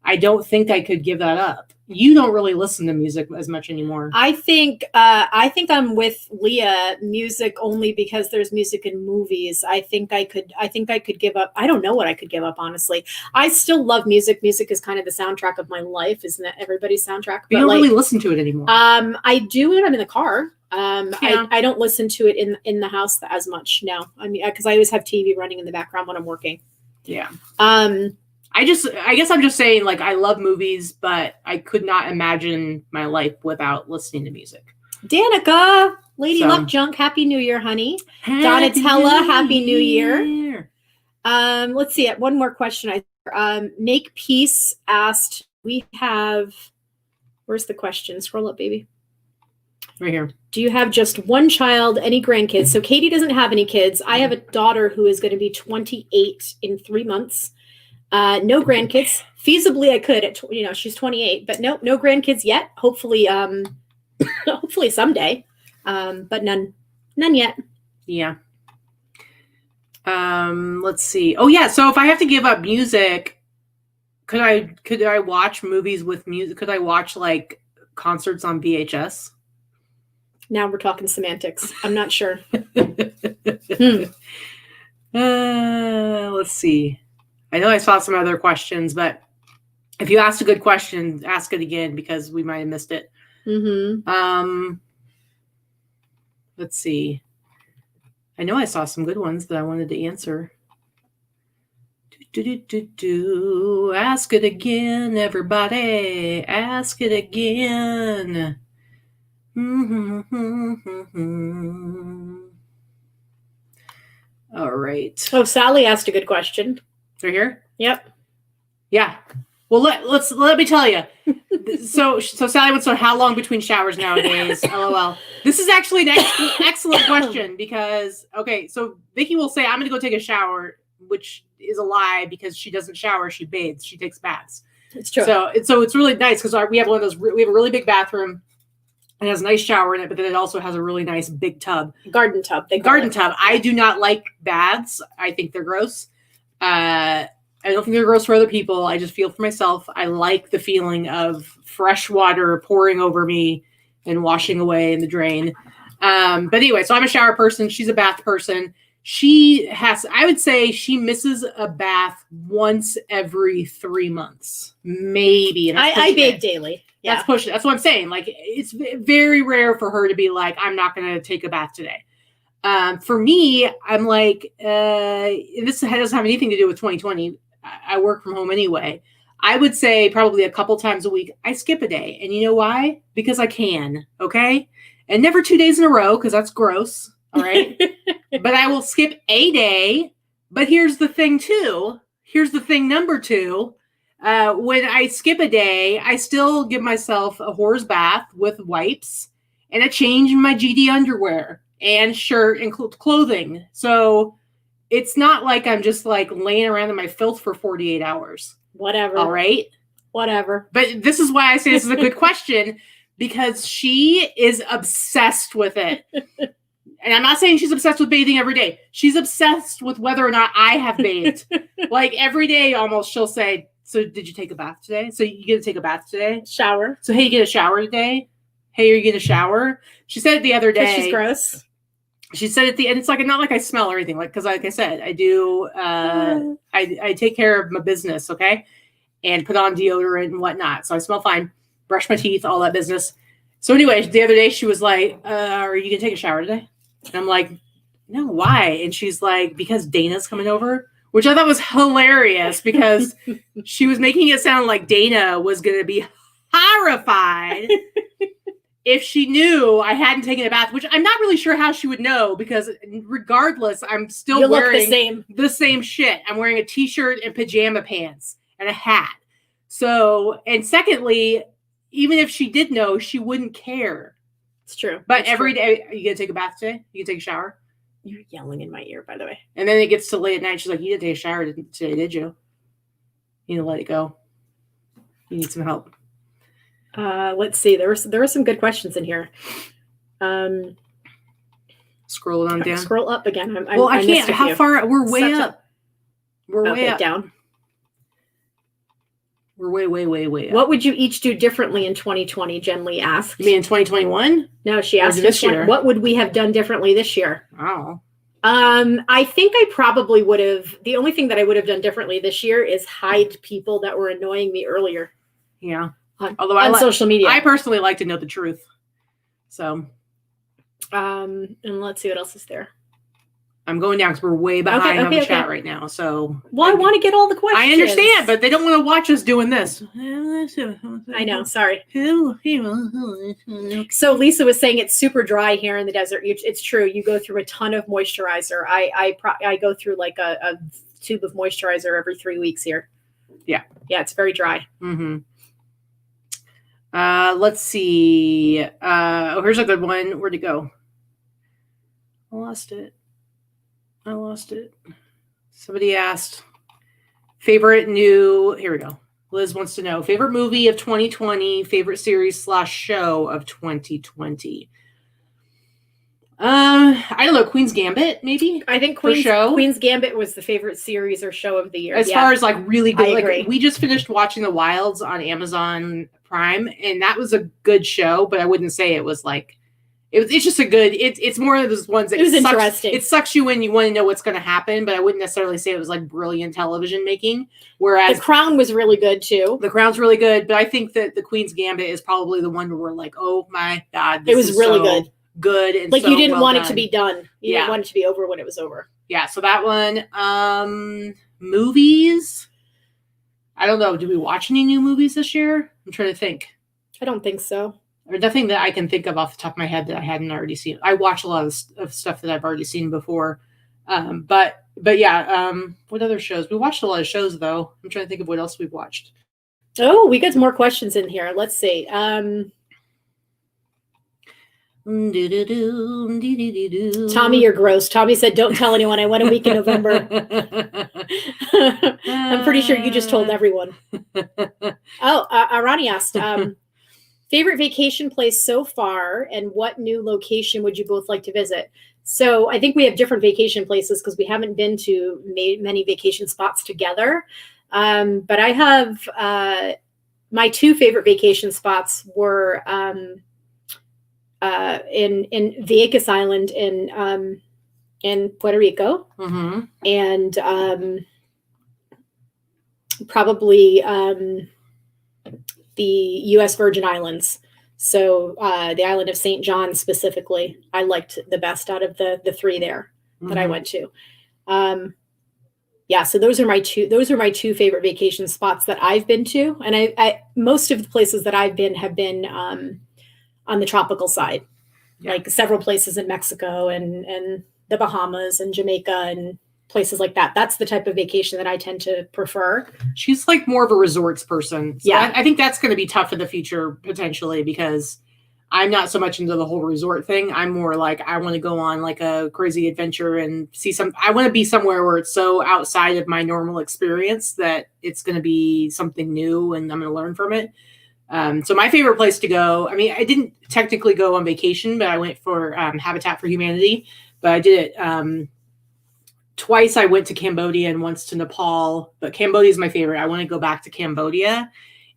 I don't think I could give that up. You don't really listen to music as much anymore. I think I'm with Leah. Music only because there's music in movies. I think I could give up. I don't know what I could give up, honestly. I still love music. Music is kind of the soundtrack of my life. Isn't that everybody's soundtrack? But you don't really listen to it anymore. I do when I'm in the car. I don't listen to it in the house as much now. I mean, because I always have TV running in the background when I'm working. Yeah. I guess I'm just saying, like, I love movies, but I could not imagine my life without listening to music. Danica, Lady Luck Junk, Happy New Year, honey. Donatella, Happy New Year. Let's see. One more question. Make Peace asked, where's the question? Scroll up, baby. Right here. Do you have just one child, any grandkids? So Katie doesn't have any kids. I have a daughter who is going to be 28 in 3 months. No grandkids. Feasibly, I could. She's 28, but no grandkids yet. Hopefully, hopefully someday. But none yet. Yeah. Let's see. Oh yeah. So if I have to give up music, could I watch movies with music? Could I watch like concerts on VHS? Now we're talking semantics. I'm not sure. Let's see. I know I saw some other questions, but if you asked a good question, ask it again because we might have missed it. Mm-hmm. Let's see. I know I saw some good ones that I wanted to answer. Ask it again, everybody. Ask it again. All right. Oh, Sally asked a good question. Right here? Yep. Yeah. Well, let me tell you. So Sally wants to know how long between showers nowadays. LOL. This is actually an excellent question because, okay, so Vicky will say, I'm going to go take a shower which is a lie because she doesn't shower. She bathes. She takes baths. It's true. So it's really nice because we have one of those. We have a really big bathroom. It has a nice shower in it, but then it also has a really nice big tub. Garden tub. Garden tub. I do not like baths. I think they're gross. I don't think they're gross for other people. I just feel for myself. I like the feeling of fresh water pouring over me and washing away in the drain. But anyway, so I'm a shower person. She's a bath person. I would say she misses a bath once every 3 months, maybe. And I bathe daily. Yeah. That's pushing. That's what I'm saying. Like, it's very rare for her to be like, I'm not going to take a bath today. For me, I'm like, this doesn't have anything to do with 2020. I work from home anyway. I would say probably a couple times a week, I skip a day. And you know why? Because I can. Okay. And never 2 days in a row, because that's gross. All right. But I will skip a day. But here's the thing, too. Here's the thing number 2. When I skip a day, I still give myself a whore's bath with wipes and a change in my GD underwear and shirt and clothing. So it's not like I'm just like laying around in my filth for 48 hours. Whatever. All right. Whatever. But this is why I say this is a good question, because she is obsessed with it. And I'm not saying she's obsessed with bathing every day. She's obsessed with whether or not I have bathed. Like every day almost she'll say, so did you take a bath today? So you get to take a bath today? Shower. So hey, you get a shower today? Hey, are you getting a shower? She said it the other day. She's gross. She said at the end, it's like, not like I smell or anything, like, because like I said, I do, I take care of my business, okay, and put on deodorant and whatnot, so I smell fine, brush my teeth, all that business. So anyway, the other day she was like, are you gonna take a shower today? And I'm like, no, why? And she's like, because Dana's coming over, which I thought was hilarious because she was making it sound like Dana was gonna be horrified if she knew I hadn't taken a bath, which I'm not really sure how she would know, because regardless, I'm still wearing the same shit. I'm wearing a t-shirt and pajama pants and a hat. So, and secondly, even if she did know, she wouldn't care. It's true. But every day, are you going to take a bath today? You can take a shower? You're yelling in my ear, by the way. And then it gets to late at night. She's like, you didn't take a shower today, did you? You need to let it go. You need some help. Let's see. There were some good questions in here. Scroll on down. Scroll up again. I can't. How far? We're way up. We're way up. Down. We're way up. What would you each do differently in 2020? Jen Lee asked. You mean in 2021? No, she asked this year. What would we have done differently this year? Oh. I think I probably would have. The only thing that I would have done differently this year is hide people that were annoying me earlier. Yeah. Although on social media, I personally like to know the truth. So, and let's see what else is there. I'm going down because we're way behind on the chat right now. So, well, I want to get all the questions. I understand, but they don't want to watch us doing this. I know. Sorry. So Lisa was saying it's super dry here in the desert. It's true. You go through a ton of moisturizer. I go through like a tube of moisturizer every 3 weeks here. Yeah. Yeah, it's very dry. Mm-hmm. Let's see. Here's a good one. Where'd it go? I lost it. Somebody asked favorite new. Here we go. Liz wants to know favorite movie of 2020, favorite series / show of 2020. I don't know. Queen's Gambit, maybe. I think Queen's Gambit was the favorite series or show of the year. As far as like really good, I agree. We just finished watching The Wilds on Amazon Prime, and that was a good show. But I wouldn't say it was like it's just a good. It's more of those ones that it was interesting. It sucks you when you want to know what's going to happen, but I wouldn't necessarily say it was like brilliant television making. Whereas The Crown was really good too. The Crown's really good, but I think that the Queen's Gambit is probably the one where we're like, oh my god, it was really good. Good and like so you didn't want done. it to be done. You didn't want it to be over when it was over. Yeah, so that one. Movies. I don't know. Did we watch any new movies this year? I'm trying to think. I don't think so. Or nothing that I can think of off the top of my head that I hadn't already seen. I watch a lot of stuff that I've already seen before. But yeah. What other shows? We watched a lot of shows though. I'm trying to think of what else we've watched. Oh, we got some more questions in here. Let's see. Tommy, you're gross. Tommy said, don't tell anyone I went a week in November. I'm pretty sure you just told everyone. Oh, Arani asked, favorite vacation place so far, and what new location would you both like to visit? So I think we have different vacation places because we haven't been to many vacation spots together. But I have my two favorite vacation spots were in Vieques Island in Puerto Rico, and probably the U.S. Virgin Islands. So the island of St. John specifically, I liked the best out of the three there that I went to. Yeah, so those are my two favorite vacation spots that I've been to, and I most of the places that I've been have been on the tropical side, like several places in Mexico and the Bahamas and Jamaica and places like that. That's the type of vacation that I tend to prefer. She's like more of a resorts person. So I think that's going to be tough in the future potentially, because I'm not so much into the whole resort thing. I'm more like, I want to go on like a crazy adventure and I want to be somewhere where it's so outside of my normal experience that it's going to be something new and I'm going to learn from it. So my favorite place to go, I mean, I didn't technically go on vacation, but I went for Habitat for Humanity, but I did it twice. I went to Cambodia and once to Nepal, but Cambodia is my favorite. I want to go back to Cambodia.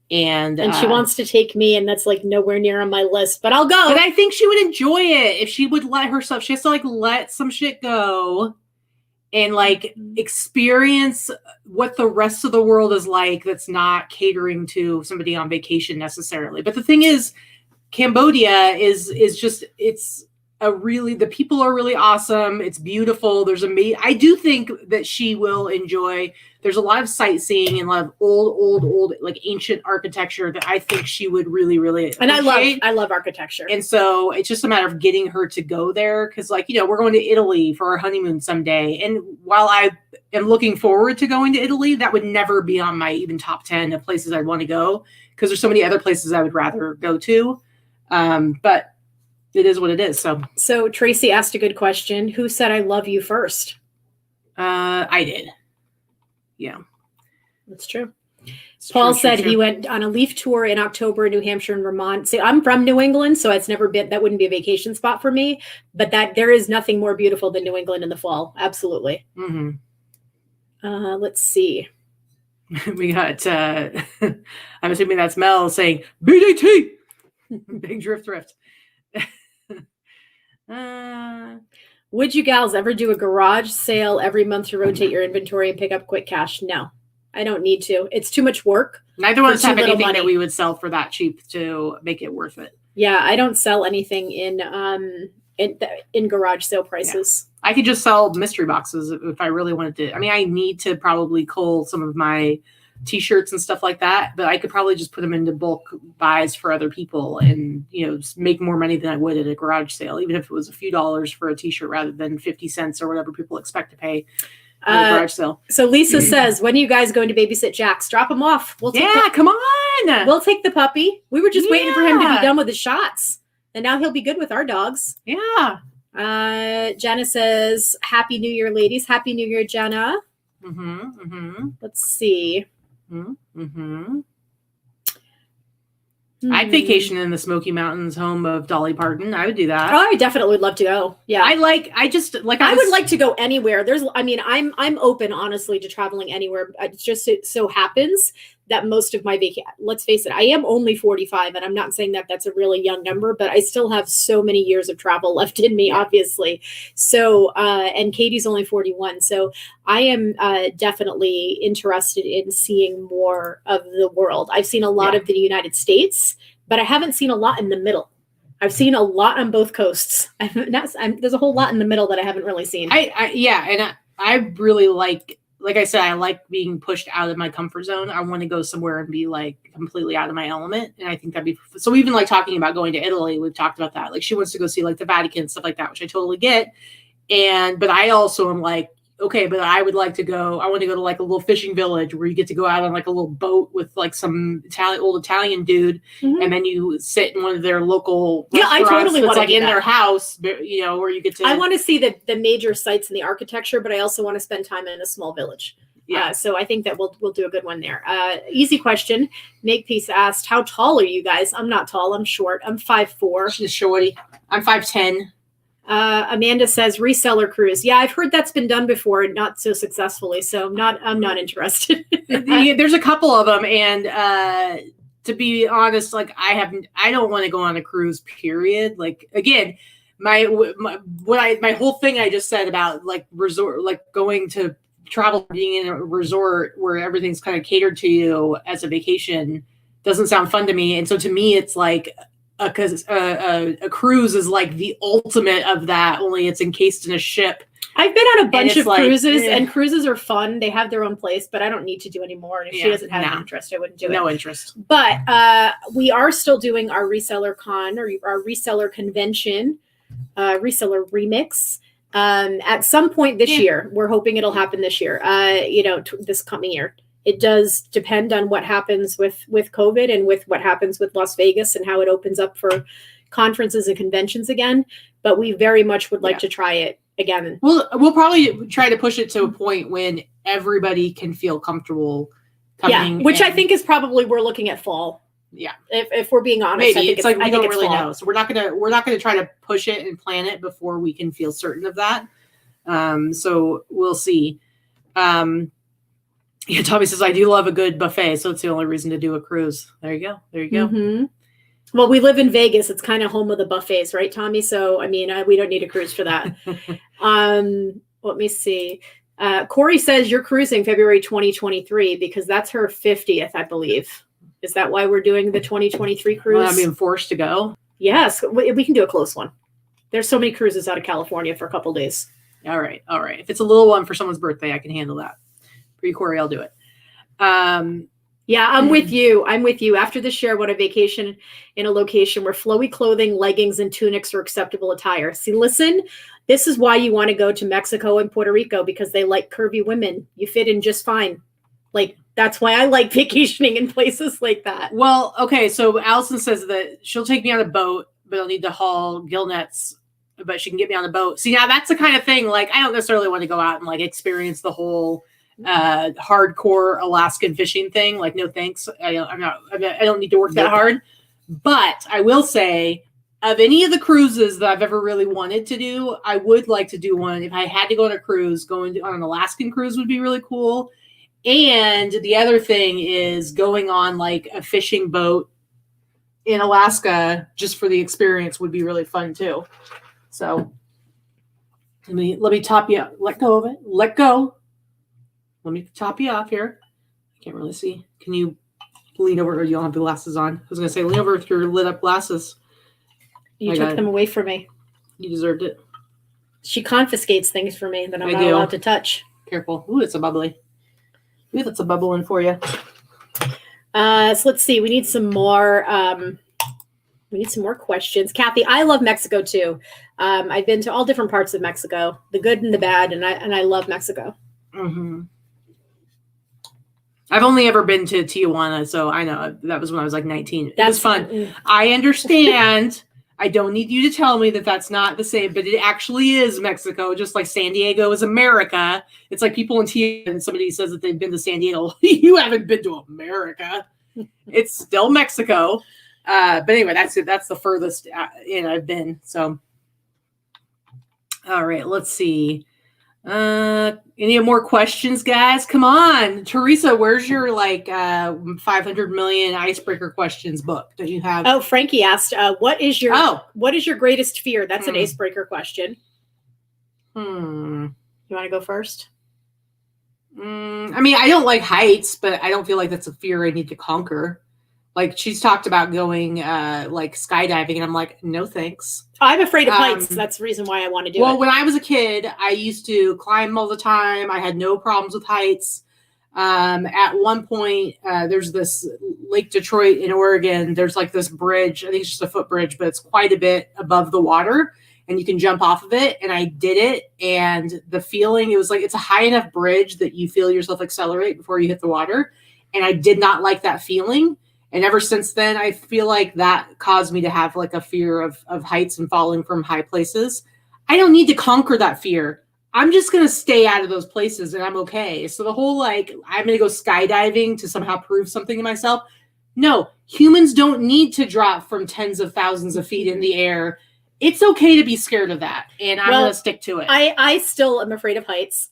And she wants to take me, and that's like nowhere near on my list, but I'll go. But I think she would enjoy it if she would let herself. She has to like let some shit go and like experience what the rest of the world is like that's not catering to somebody on vacation necessarily. But the thing is, Cambodia is just, it's the people are really awesome. It's beautiful. I do think that she will enjoy. There's a lot of sightseeing and a lot of old, like ancient architecture that I think she would really, really appreciate. And I love architecture. And so it's just a matter of getting her to go there. Cause like, we're going to Italy for our honeymoon someday. And while I am looking forward to going to Italy, that would never be on my even top 10 of places I'd want to go. Cause there's so many other places I would rather go to. But it is what it is. So Tracy asked a good question. Who said I love you first? I did. Yeah, that's true. Paul said he went on a leaf tour in October in New Hampshire and Vermont. See, I'm from New England, so it's never been, that wouldn't be a vacation spot for me, but there is nothing more beautiful than New England in the fall. Absolutely. Let's see. We got, I'm assuming that's Mel saying BDT, Big Drift Thrift. Would you gals ever do a garage sale every month to rotate your inventory and pick up quick cash? No, I don't need to. It's too much work. Neither of us have anything that we would sell for that cheap to make it worth it. Yeah, I don't sell anything in garage sale prices. Yeah. I could just sell mystery boxes if I really wanted to. I mean, I need to probably cull some of my t-shirts and stuff like that, but I could probably just put them into bulk buys for other people and, make more money than I would at a garage sale, even if it was a few dollars for a t-shirt rather than 50 cents or whatever people expect to pay at a garage sale. So Lisa says, when are you guys going to babysit Jax? Drop him off. Come on. We'll take the puppy. We were just waiting for him to be done with his shots, and now he'll be good with our dogs. Yeah. Jenna says, Happy New Year, ladies. Happy New Year, Jenna. Let's see. I'd vacation in the Smoky Mountains, home of Dolly Parton. I would do that. Oh, I definitely would love to go. Yeah. I would like to go anywhere. I'm open, honestly, to traveling anywhere. It just so happens that most of my let's face it, I am only 45, and I'm not saying that that's a really young number, but I still have so many years of travel left in me, obviously. So, and Katie's only 41. So I am definitely interested in seeing more of the world. I've seen a lot of the United States, but I haven't seen a lot in the middle. I've seen a lot on both coasts. There's a whole lot in the middle that I haven't really seen. I really like I said, I like being pushed out of my comfort zone. I want to go somewhere and be like completely out of my element. And I think that'd be, so even like talking about going to Italy, we've talked about that. Like she wants to go see like the Vatican and stuff like that, which I totally get. But I also am like, okay, but I would like to go. I want to go to like a little fishing village where you get to go out on like a little boat with like some old Italian dude, and then you sit in one of their local I totally want to like do in that. their house, you know, where you get to. I want to see the major sites and the architecture, but I also want to spend time in a small village. Yeah. So I think that we'll do a good one there. Easy question. Makepeace asked, how tall are you guys? I'm not tall. I'm short. I'm 5'4". She's shorty. I'm 5'10". Amanda says reseller cruise. Yeah, I've heard that's been done before, not so successfully. So I'm not interested. There's a couple of them, and to be honest, like I don't want to go on a cruise. Period. Like again, my whole thing I just said about like resort, like going to travel, being in a resort where everything's kind of catered to you as a vacation doesn't sound fun to me. And so to me, it's like a cruise is like the ultimate of that, only it's encased in a ship. I've been on a bunch of cruises, like, and cruises are fun. They have their own place, but I don't need to do anymore. And if she doesn't have an interest, I wouldn't do it. No interest. But we are still doing our reseller con, or our reseller convention, reseller remix. At some point this year. We're hoping it'll happen this year, this coming year. It does depend on what happens with COVID and with what happens with Las Vegas and how it opens up for conferences and conventions again. But we very much would like to try it again. We'll probably try to push it to a point when everybody can feel comfortable coming. Yeah, which I think is probably, we're looking at fall. Yeah, if we're being honest, maybe I think it's like we don't really fall. know, so we're not gonna try to push it and plan it before we can feel certain of that. So we'll see. Tommy says I do love a good buffet, so it's the only reason to do a cruise. There you go. Mm-hmm. Well, we live in Vegas. It's kind of home of the buffets, right, Tommy? So I mean, we don't need a cruise for that. Let me see. Corey says you're cruising February 2023 because that's her 50th, I believe. Is that why we're doing the 2023 cruise? Well, I'm being forced to go. Yes, we can do a close one. There's so many cruises out of California for a couple days. All right. If it's a little one for someone's birthday, I can handle that. For you, Corey, I'll do it. Yeah, I'm with you. After this year, I want a vacation in a location where flowy clothing, leggings, and tunics are acceptable attire. See, listen, this is why you want to go to Mexico and Puerto Rico, because they like curvy women. You fit in just fine. Like, that's why I like vacationing in places like that. Well, okay, so Allison says that she'll take me on a boat, but I'll need to haul gill nets, but she can get me on the boat. See, now that's the kind of thing, like, I don't necessarily want to go out and, like, experience the whole hardcore Alaskan fishing thing. Like, no thanks. I don't need to work that hard. But I will say, of any of the cruises that I've ever really wanted to do, I would like to do one. If I had to go on a cruise, going on an Alaskan cruise would be really cool. And the other thing is going on like a fishing boat in Alaska just for the experience would be really fun too. So let me top you up. Let go of it. Let go. Let me top you off here. I can't really see. Can you lean over, or you don't have the glasses on? I was going to say, lean over with your lit up glasses. You took them away from me. You deserved it. She confiscates things for me that I'm not allowed to touch. Careful. Ooh, it's a bubbly. Ooh, that's a bubble in for you. So let's see. We need some more. Questions. Kathy, I love Mexico too. I've been to all different parts of Mexico, the good and the bad, and I love Mexico. Mm-hmm. I've only ever been to Tijuana, so I know that was when I was like 19. It was fun. I understand. I don't need you to tell me that that's not the same, but it actually is Mexico, just like San Diego is America. It's like people in Tijuana, and somebody says that they've been to San Diego. You haven't been to America. It's still Mexico. But anyway, that's it. That's the furthest I've been. So, all right, let's see. Any more questions, guys? Come on. Teresa, where's your 500 million icebreaker questions book that you have? Oh, Frankie asked, what is your greatest fear? That's an icebreaker question. You want to go first? I mean, I don't like heights, but I don't feel like that's a fear I need to conquer. Like, she's talked about going skydiving, and I'm like, no thanks. I'm afraid of heights. That's the reason why I want to do it. Well, when I was a kid, I used to climb all the time. I had no problems with heights. At one point, there's this Lake Detroit in Oregon. There's like this bridge. I think it's just a footbridge, but it's quite a bit above the water. and you can jump off of it. And I did it. And the feeling, it was like, it's a high enough bridge that you feel yourself accelerate before you hit the water. And I did not like that feeling. And ever since then, I feel like that caused me to have like a fear of heights and falling from high places. I don't need to conquer that fear. I'm just going to stay out of those places and I'm okay. So the whole like, I'm going to go skydiving to somehow prove something to myself. No, humans don't need to drop from tens of thousands of feet in the air. It's okay to be scared of that. And I'm going to stick to it. I still am afraid of heights,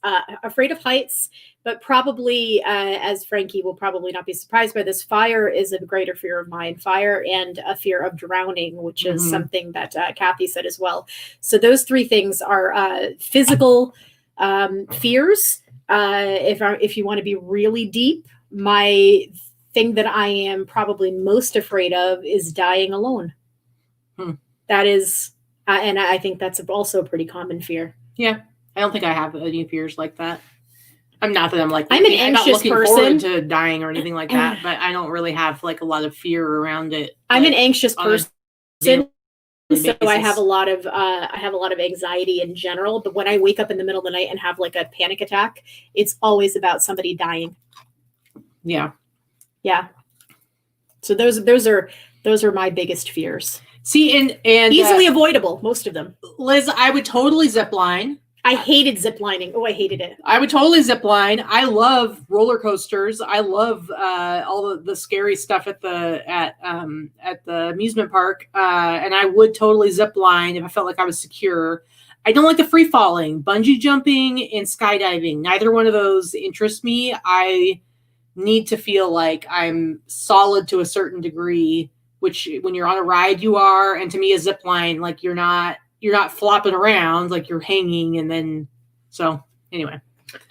but probably, as Frankie will probably not be surprised by this, fire is a greater fear of mine. Fire and a fear of drowning, which is something that Kathy said as well. So those three things are physical fears. If you want to be really deep, my thing that I am probably most afraid of is dying alone. That is, and I think that's also a pretty common fear. Yeah, I don't think I have any fears like that. I'm not that I'm like, I'm an anxious person forward to dying or anything like that, but I don't really have like a lot of fear around it. I'm an anxious person, so I have a lot of anxiety in general. But when I wake up in the middle of the night and have like a panic attack, it's always about somebody dying. Yeah. So those are my biggest fears. See, and easily avoidable, most of them. Liz, I would totally zip line. I hated zip lining. Oh, I hated it. I would totally zip line. I love roller coasters. I love all the scary stuff at the amusement park. And I would totally zip line if I felt like I was secure. I don't like the free falling, bungee jumping, and skydiving. Neither one of those interest me. I need to feel like I'm solid to a certain degree, which when you're on a ride you are. And to me, a zip line, like you're not flopping around, like you're hanging. And then, so anyway.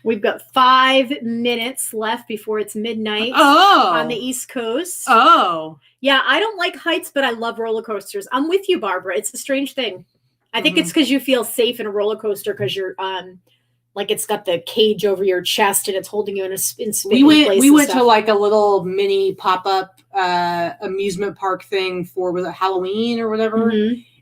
We've got 5 minutes left before it's midnight on the East Coast. Yeah, I don't like heights, but I love roller coasters. I'm with you, Barbara. It's a strange thing. I think it's because you feel safe in a roller coaster because you're like it's got the cage over your chest and it's holding you in space. We went to like a little mini pop-up amusement park thing for, was it Halloween or whatever?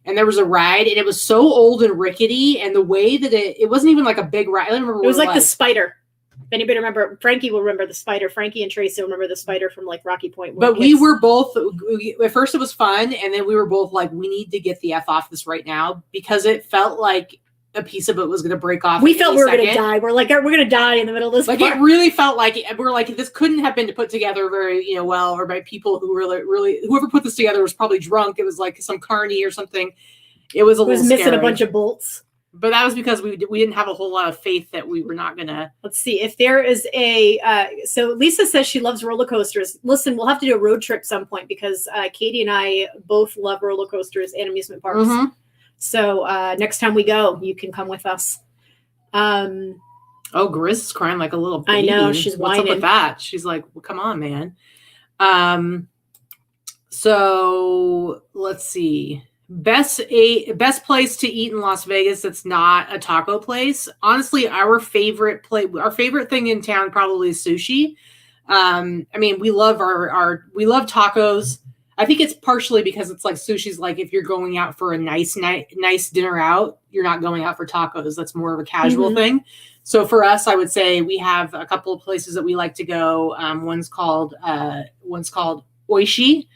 And there was a ride, and it was so old and rickety, and the way that it wasn't even like a big ride. I don't remember what it was. Like the spider. If anybody remember, Frankie will remember the spider. Frankie and Tracy will remember the spider from like Rocky Point. But we were both, at first it was fun, and then we were both like, we need to get the F off this right now, because it felt like a piece of it was going to break off. We felt we were going to die. We're like, we're going to die in the middle of this. Like park. It really felt like we're like, this couldn't have been put together very, well, or by people who really, whoever put this together was probably drunk. It was like some carny or something. It was missing scary. A bunch of bolts. But that was because we didn't have a whole lot of faith that we were not going to. Let's see if there is so Lisa says she loves roller coasters. Listen, we'll have to do a road trip some point because Katie and I both love roller coasters and amusement parks. So next time we go, you can come with us. Oh, Grizz is crying like a little baby. I know, she's whining. What's up with that? She's like, well, come on, man. So let's see. Best place to eat in Las Vegas that's not a taco place. Honestly, our favorite thing in town probably is sushi. I mean, we love we love tacos. I think it's partially because it's like sushi's like if you're going out for a nice dinner out, you're not going out for tacos. That's more of a casual thing. So for us, I would say we have a couple of places that we like to go. One's called Oishi.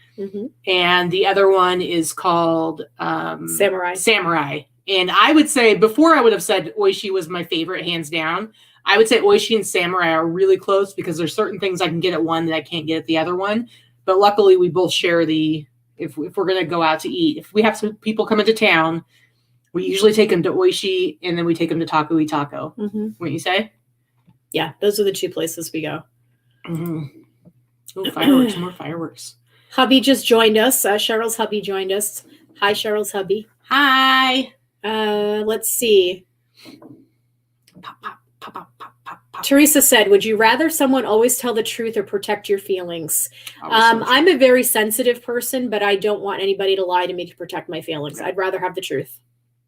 And the other one is called Samurai. And I would say, before I would have said Oishi was my favorite, hands down. I would say Oishi and Samurai are really close because there's certain things I can get at one that I can't get at the other one. But luckily, we both share if we're going to go out to eat. If we have some people come into town, we usually take them to Oishi and then we take them to Taco y Taco. What you say? Yeah, those are the two places we go. Oh, fireworks, more fireworks. Hubby just joined us. Cheryl's hubby joined us. Hi, Cheryl's hubby. Hi. Let's see. Pop, pop, pop, pop, pop, pop, pop. Teresa said, would you rather someone always tell the truth or protect your feelings? I'm a very sensitive person, but I don't want anybody to lie to me to protect my feelings. I'd rather have the truth.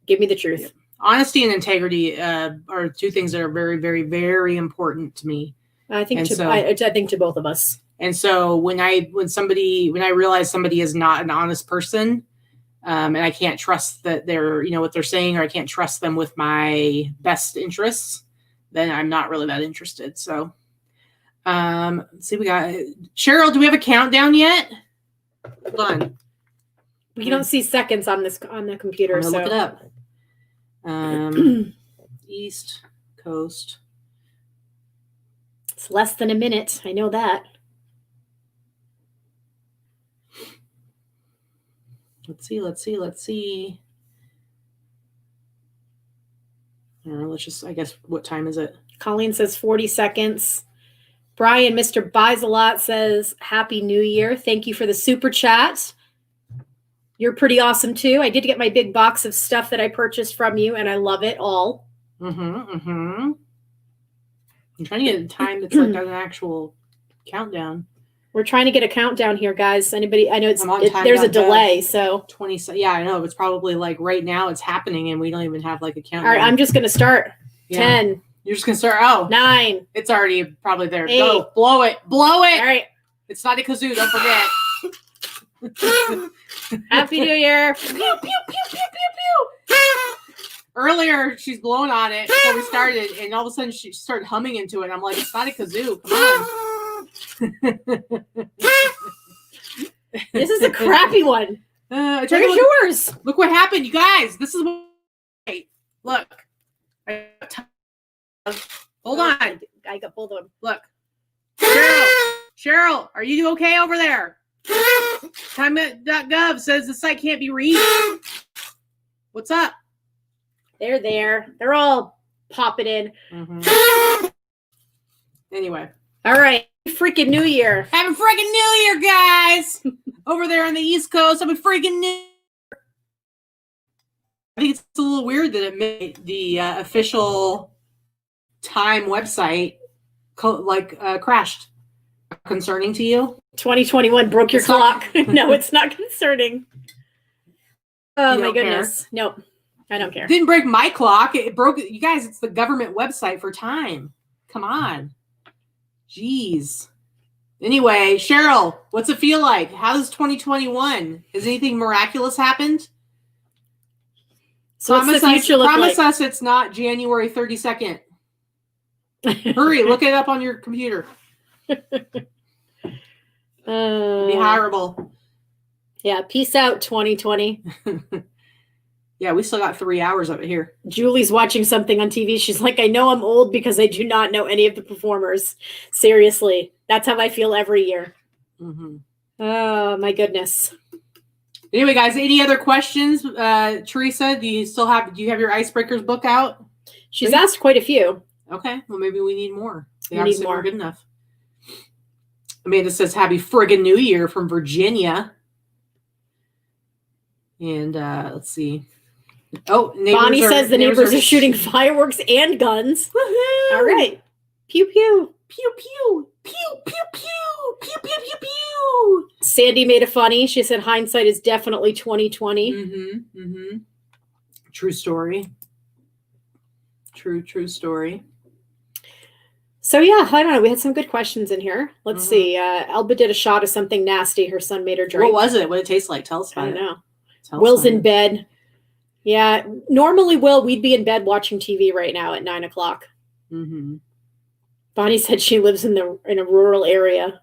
Give me the truth. Yeah. Honesty and integrity are two things that are very, very, very important to me. I think to both of us. And so when I realize somebody is not an honest person, and I can't trust that they're, what they're saying, or I can't trust them with my best interests, then I'm not really that interested. So, let's see, we got Cheryl. Do we have a countdown yet? Hold on. We don't see seconds on the computer. I'm gonna so look it up. East Coast. It's less than a minute. I know that. Let's see. Let's just, I guess, what time is it? Colleen says 40 seconds. Brian, Mr. Buys a Lot says, Happy New Year. Thank you for the super chat. You're pretty awesome too. I did get my big box of stuff that I purchased from you, and I love it all. I'm trying to get a time that's like an actual countdown. We're trying to get a countdown here, guys. Anybody? I know there's a delay, so 20. Yeah, I know. It's probably like right now it's happening, and we don't even have like a countdown. All right, I'm just gonna start. Yeah. 10. You're just gonna start. Oh, 9. It's already probably there. 8. Go, blow it. All right. It's not a kazoo. Don't forget. Happy New Year. Pew, pew, pew, pew, pew, pew. Earlier, she's blowing on it before we started, and all of a sudden she started humming into it. I'm like, it's not a kazoo. Come on. This is a crappy one. Where's yours? Look what happened, you guys. This is what. Look. Hold on. I got both of them. Look. Cheryl, are you okay over there? Time.gov says the site can't be reached. What's up? They're there. They're all popping in. Anyway. All right. Freaking New Year. Have a freaking New Year, guys. Over there on the East Coast. Have a freaking New Year. I think it's a little weird that it made the official Time website crashed. Concerning to you? 2021 broke your clock. No, it's not concerning. Oh, my goodness. Care? Nope. I don't care. Didn't break my clock. It broke. You guys, it's the government website for time. Come on. Jeez. Anyway, Cheryl, what's it feel like? How's 2021? Has anything miraculous happened? So promise us it's not January 32nd. Hurry, look it up on your computer. Be horrible. Yeah, peace out, 2020. Yeah, we still got 3 hours of it here. Julie's watching something on TV. She's like, I know I'm old because I do not know any of the performers. Seriously, that's how I feel every year. Oh, my goodness. Anyway, guys, any other questions? Teresa, do you have your icebreakers book out? She's asked quite a few. Okay, well, maybe we need more. We need more. Good enough. Amanda says, Happy friggin' New Year from Virginia. And let's see. Oh, Bonnie says the neighbors are shooting fireworks and guns. Woohoo! All right. Pew, pew. Pew, pew. Pew, pew, pew. Pew, pew, pew, pew. Sandy made a funny. She said hindsight is definitely 2020. True story. True story. So, yeah, I don't know. We had some good questions in here. Let's see. Elba did a shot of something nasty her son made her drink. What was it? What did it taste like? Tell us about it. I don't know. Will's in bed. Yeah. Normally, we'd be in bed watching TV right now at 9 o'clock. Bonnie said she lives in a rural area.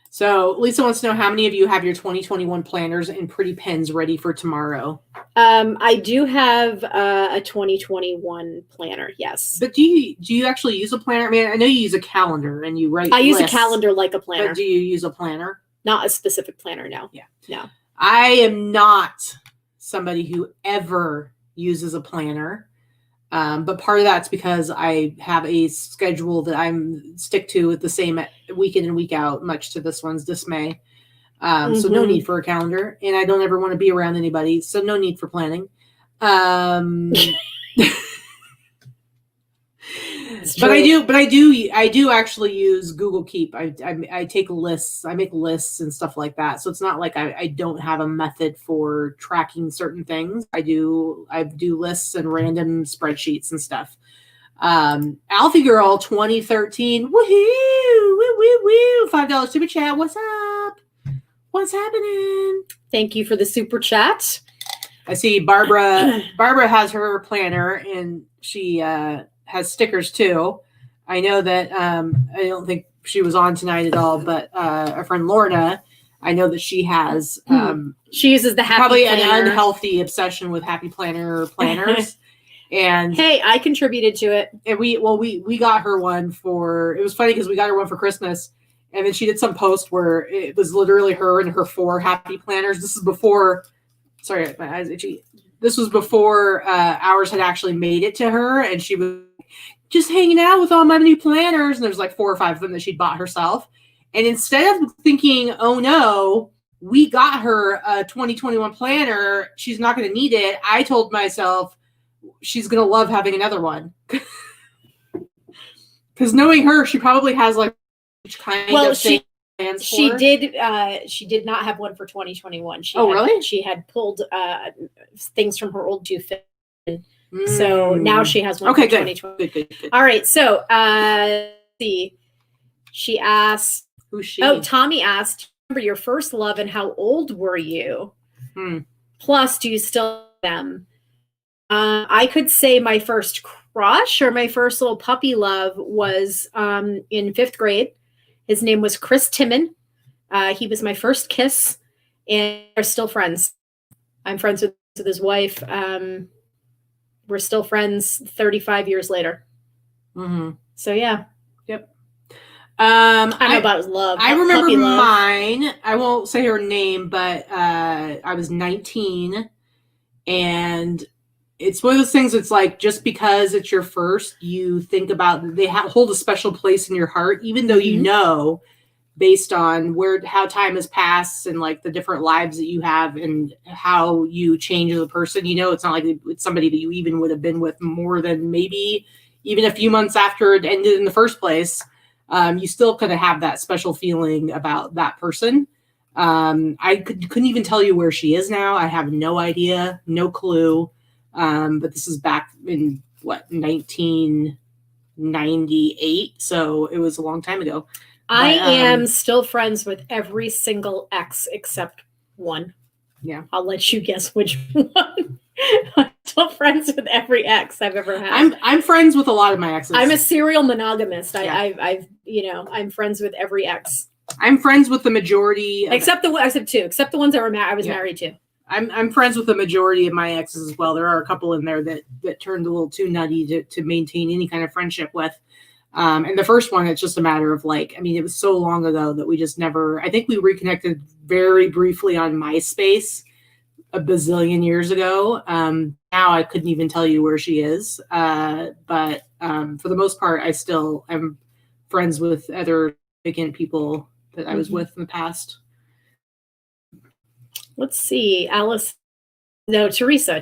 So Lisa wants to know how many of you have your 2021 planners and pretty pens ready for tomorrow. I do have a 2021 planner. Yes. But do you actually use a planner? I mean, I know you use a calendar and you write. I use a calendar like a planner. But do you use a planner? Not a specific planner. No. Yeah. No. I am not somebody who ever uses a planner. But part of that's because I have a schedule that I'm stick to with the same week in and week out, much to this one's dismay. So no need for a calendar, and I don't ever want to be around anybody, so no need for planning. But I do actually use Google Keep. I take lists, I make lists and stuff like that. So it's not like I don't have a method for tracking certain things. I do lists and random spreadsheets and stuff. Alfie Girl 2013. Woohoo! Woo woo woo! $5 super chat. What's up? What's happening? Thank you for the super chat. I see Barbara. Barbara has her planner, and she has stickers too. I know that I don't think she was on tonight at all, but our friend Lorna, I know that she has. She uses the happy probably planner. An unhealthy obsession with happy planner planners. And hey, I contributed to it. And we got her one for. It was funny because we got her one for Christmas, and then she did some post where it was literally her and her 4 happy planners. This is before. Sorry, my eyes itchy. This was before ours had actually made it to her, and she was just hanging out with all my new planners. And there's like 4 or 5 of them that she'd bought herself. And instead of thinking, "Oh no, we got her a 2021 planner, she's not going to need it," I told myself she's going to love having another one. Because knowing her, she probably has like kind of thing. She did not have one for 2021. Really? She had pulled things from her old 250. So now she has one for 2020. Good. All right. So let's see. She asked. Who's she? Oh, Tommy asked, remember your first love and how old were you? Plus, do you still have them? I could say my first crush or my first little puppy love was in 5th grade. His name was Chris Timon. He was my first kiss, and we're still friends. I'm friends with his wife. We're still friends 35 years later. So yeah. Yep. I don't know about his love. I remember mine. I won't say her name, but I was 19, and it's one of those things. It's like just because it's your first, you think about they hold a special place in your heart, even though you know, based on how time has passed and like the different lives that you have and how you change as a person. You know, it's not like it's somebody that you even would have been with more than maybe even a few months after it ended in the first place. You still could have that special feeling about that person. I couldn't even tell you where she is now. I have no idea, no clue. But this is back in 1998. So it was a long time ago. I am still friends with every single ex except one. Yeah. I'll let you guess which one. I'm still friends with every ex I've ever had. I'm friends with a lot of my exes. I'm a serial monogamist. Yeah. I'm friends with every ex. I'm friends with the majority except the ones I was married to. I'm friends with the majority of my exes as well. There are a couple in there that turned a little too nutty to maintain any kind of friendship with. And the first one, it's just a matter of it was so long ago that we just never, I think we reconnected very briefly on MySpace a bazillion years ago. Now I couldn't even tell you where she is. But for the most part, I'm friends with other significant people that I was with in the past. Let's see, Teresa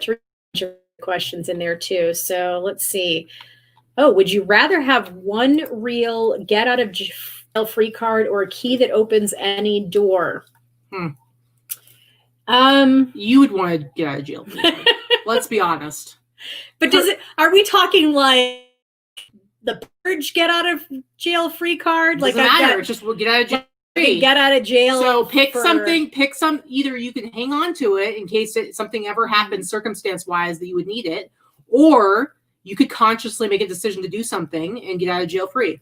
questions in there too. So let's see. Oh, would you rather have one real get out of jail free card or a key that opens any door? You would want to get out of jail. Let's be honest. But are we talking like the Purge get out of jail free card? Doesn't matter. It's just we'll get out of jail. Get out of jail. So pick something. Either you can hang on to it in case something ever happens circumstance-wise that you would need it, or you could consciously make a decision to do something and get out of jail free.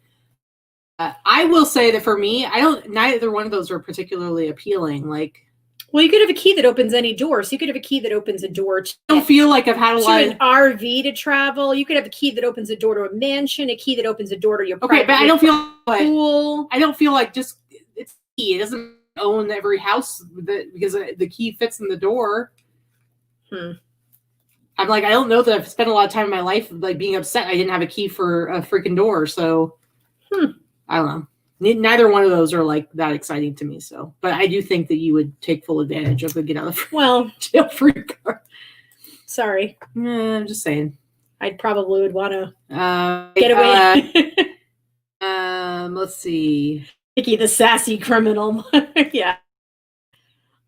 I will say that for me, neither one of those are particularly appealing. Well, you could have a key that opens any door. So you could have a key that opens a door to I don't feel like I've had a lot an RV to travel. You could have a key that opens a door to a mansion, a key that opens a door to your but I don't feel like pool. I don't feel like just it's key. It doesn't own every house because the key fits in the door. I'm like, I don't know that I've spent a lot of time in my life being upset I didn't have a key for a freaking door. So I don't know. Neither one of those are that exciting to me. So, but I do think that you would take full advantage of the get out of jail free card. Sorry. I'm just saying. I probably would want to get away. Let's see. Vicky, the sassy criminal. Yeah.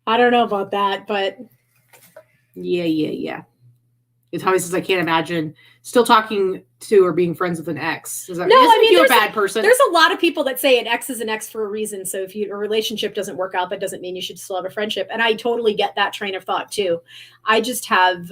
I don't know about that, but yeah. Tommy says, I can't imagine still talking to or being friends with an ex. Does that No, I mean, make you a bad person? There's a lot of people that say an ex is an ex for a reason. So if a relationship doesn't work out, that doesn't mean you should still have a friendship. And I totally get that train of thought too. I just have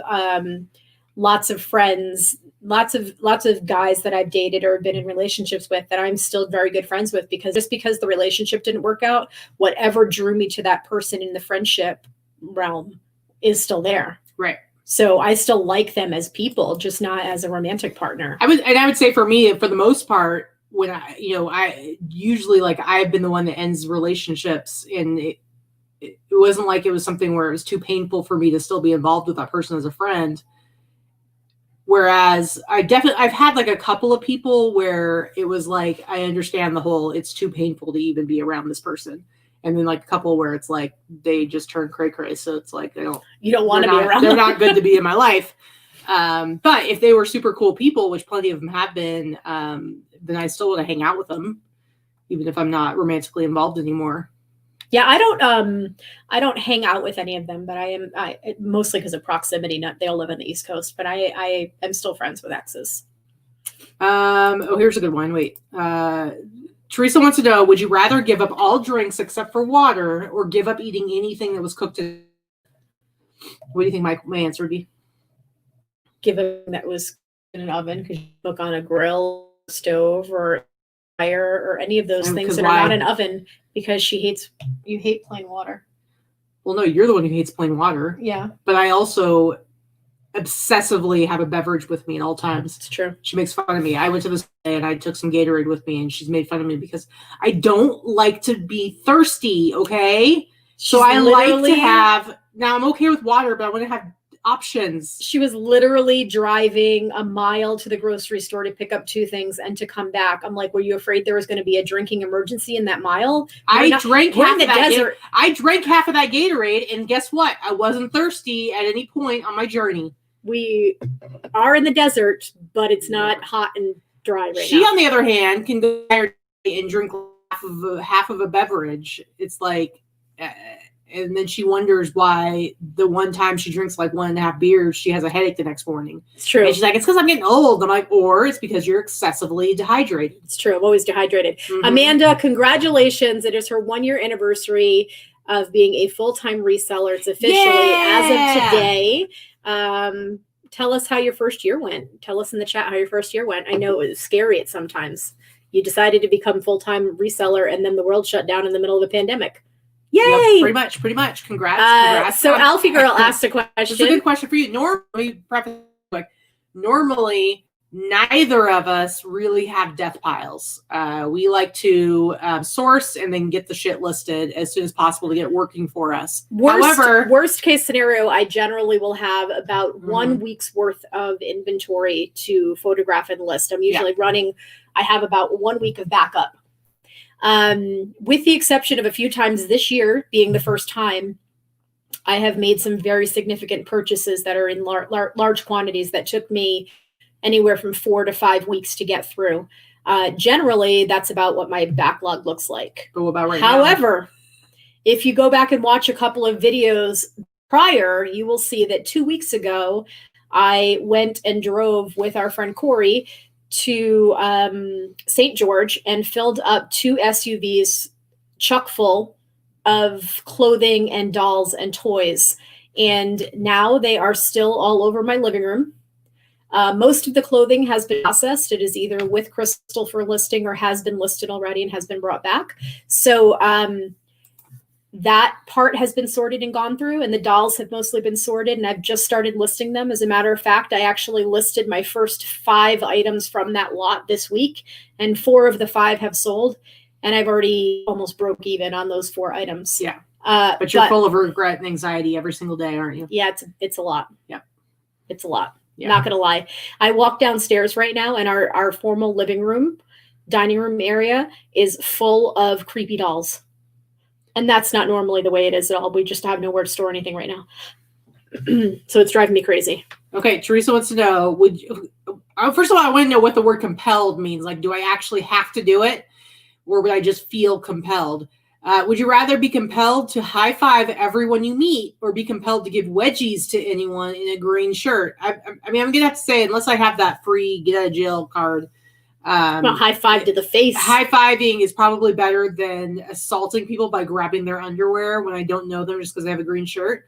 lots of friends, lots of guys that I've dated or been in relationships with that I'm still very good friends with, because just because the relationship didn't work out, whatever drew me to that person in the friendship realm is still there. Right. So I still like them as people, just not as a romantic partner. I would say for me, for the most part, when I usually, like, I've been the one that ends relationships, and it wasn't like it was something where it was too painful for me to still be involved with that person as a friend. Whereas I've had like a couple of people where it was like, I understand the whole, it's too painful to even be around this person. And then like a couple where it's like, they just turn cray. So it's like, you don't want to be around them. They're not good to be in my life. But if they were super cool people, which plenty of them have been, then I still want to hang out with them, even if I'm not romantically involved anymore. Yeah, I don't hang out with any of them, but I mostly because of proximity. They all live on the East Coast, but I am still friends with exes. Here's a good one. Wait. Teresa wants to know, would you rather give up all drinks except for water, or give up eating anything that was cooked in? What do you think my answer would be? Given that was in an oven, because you cook on a grill, stove, or fire, or any of those things that are not an oven, because you hate plain water. Well, no, you're the one who hates plain water. Yeah. But I also obsessively have a beverage with me at all times. It's true. She makes fun of me. I went to this day and I took some Gatorade with me, and she's made fun of me because I don't like to be thirsty. Okay. So I like to have, now I'm okay with water, but I want to have options. She was literally driving a mile to the grocery store to pick up 2 things and to come back. I'm like, were you afraid there was going to be a drinking emergency in that mile? I drank half of that Gatorade, and guess what? I wasn't thirsty at any point on my journey. We are in the desert, but it's not hot and dry right now. She, on the other hand, can go and drink half of a beverage. It's like, and then she wonders why the one time she drinks like 1.5 beers, she has a headache the next morning. It's true. And she's like, it's because I'm getting old. I'm like, or it's because you're excessively dehydrated. It's true. I'm always dehydrated. Mm-hmm. Amanda, congratulations. It is her 1-year anniversary of being a full-time reseller. It's officially as of today. Tell us how your first year went. Tell us in the chat how your first year went. I know it was scary at sometimes. You decided to become full-time reseller, and then the world shut down in the middle of a pandemic. Yay! Yep, pretty much. Congrats. So Alfie Girl asked a question. This is a good question for you. Normally, neither of us really have death piles. We like to source and then get the shit listed as soon as possible to get it working for us. Worst case scenario, I generally will have about 1 week's worth of inventory to photograph and list. I'm usually I have about 1 week of backup. With the exception of a few times this year being the first time, I have made some very significant purchases that are in large quantities that took me anywhere from 4 to 5 weeks to get through. Generally, that's about what my backlog looks like. However, if you go back and watch a couple of videos prior, you will see that 2 weeks ago, I went and drove with our friend Corey to St. George and filled up 2 SUVs chock full of clothing and dolls and toys. And now they are still all over my living room. Most of the clothing has been processed. It is either with Crystal for listing or has been listed already and has been brought back. So that part has been sorted and gone through, and the dolls have mostly been sorted, and I've just started listing them. As a matter of fact, I actually listed my first 5 items from that lot this week, and 4 of the 5 have sold, and I've already almost broke even on those 4 items. Yeah. But you're full of regret and anxiety every single day, aren't you? Yeah, it's a lot. Yeah. It's a lot. Yeah. Not going to lie. I walk downstairs right now, and our formal living room, dining room area is full of creepy dolls. And that's not normally the way it is at all. We just have nowhere to store anything right now. So it's driving me crazy. Okay, Teresa wants to know, first of all, I want to know what the word compelled means. Like, do I actually have to do it? Or would I just feel compelled? Would you rather be compelled to high five everyone you meet or be compelled to give wedgies to anyone in a green shirt? I mean, I'm going to have to say, unless I have that free get out of jail card. Well, high five to the face. High fiving is probably better than assaulting people by grabbing their underwear when I don't know them just because they have a green shirt.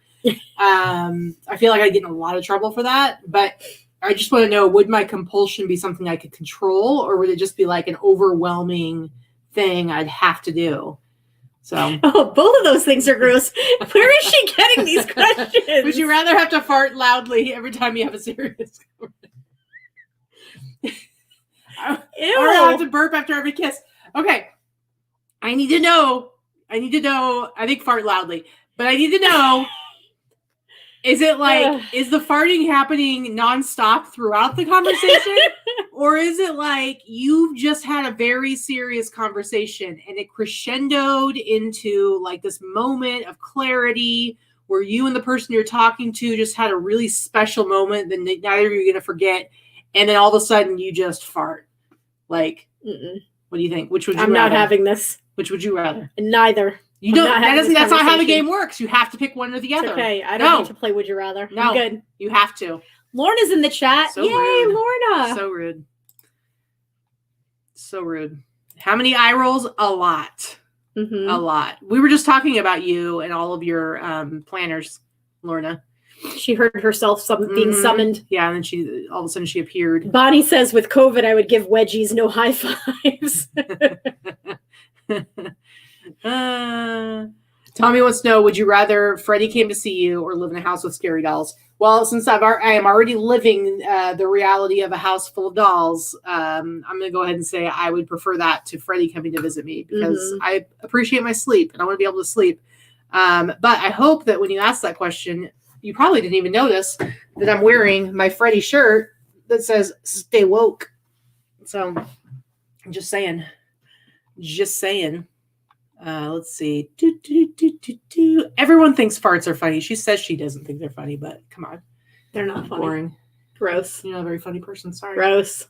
I feel like I'd get in a lot of trouble for that, but I just want to know, would my compulsion be something I could control, or would it just be like an overwhelming thing I'd have to do? So, oh, both of those things are gross. Where is she getting these questions? Would you rather have to fart loudly every time you have a serious conversation? Ew. Or have to burp after every kiss? Okay. I need to know. I think fart loudly, but I need to know, is it like, is the farting happening nonstop throughout the conversation? Or is it like you've just had a very serious conversation and it crescendoed into like this moment of clarity where you and the person you're talking to just had a really special moment that neither of you are going to forget, and then all of a sudden you just fart? Like, what do you think? Which would you rather? I'm not having this. Which would you rather? Neither. You don't. That's not how the game works. You have to pick one or the other. It's okay. I don't need to play Would You Rather. No, I'm good. You have to. Lorna's in the chat. So yay, rude. Lorna. So rude. So rude. How many eye rolls? A lot. Mm-hmm. A lot. We were just talking about you and all of your planners, Lorna. She heard herself being summoned. Yeah, and then all of a sudden she appeared. Bonnie says, with COVID, I would give wedgies, no high fives. Tommy wants to know, would you rather Freddie came to see you or live in a house with scary dolls? Well, since I am already living the reality of a house full of dolls, I'm going to go ahead and say I would prefer that to Freddie coming to visit me, because I appreciate my sleep and I want to be able to sleep. But I hope that when you ask that question, you probably didn't even notice that I'm wearing my Freddie shirt that says "Stay woke." So I'm just saying. Let's see. Everyone thinks farts are funny. She says she doesn't think they're funny, but come on. They're not funny. Boring. Gross. You're not a very funny person. Sorry. Gross.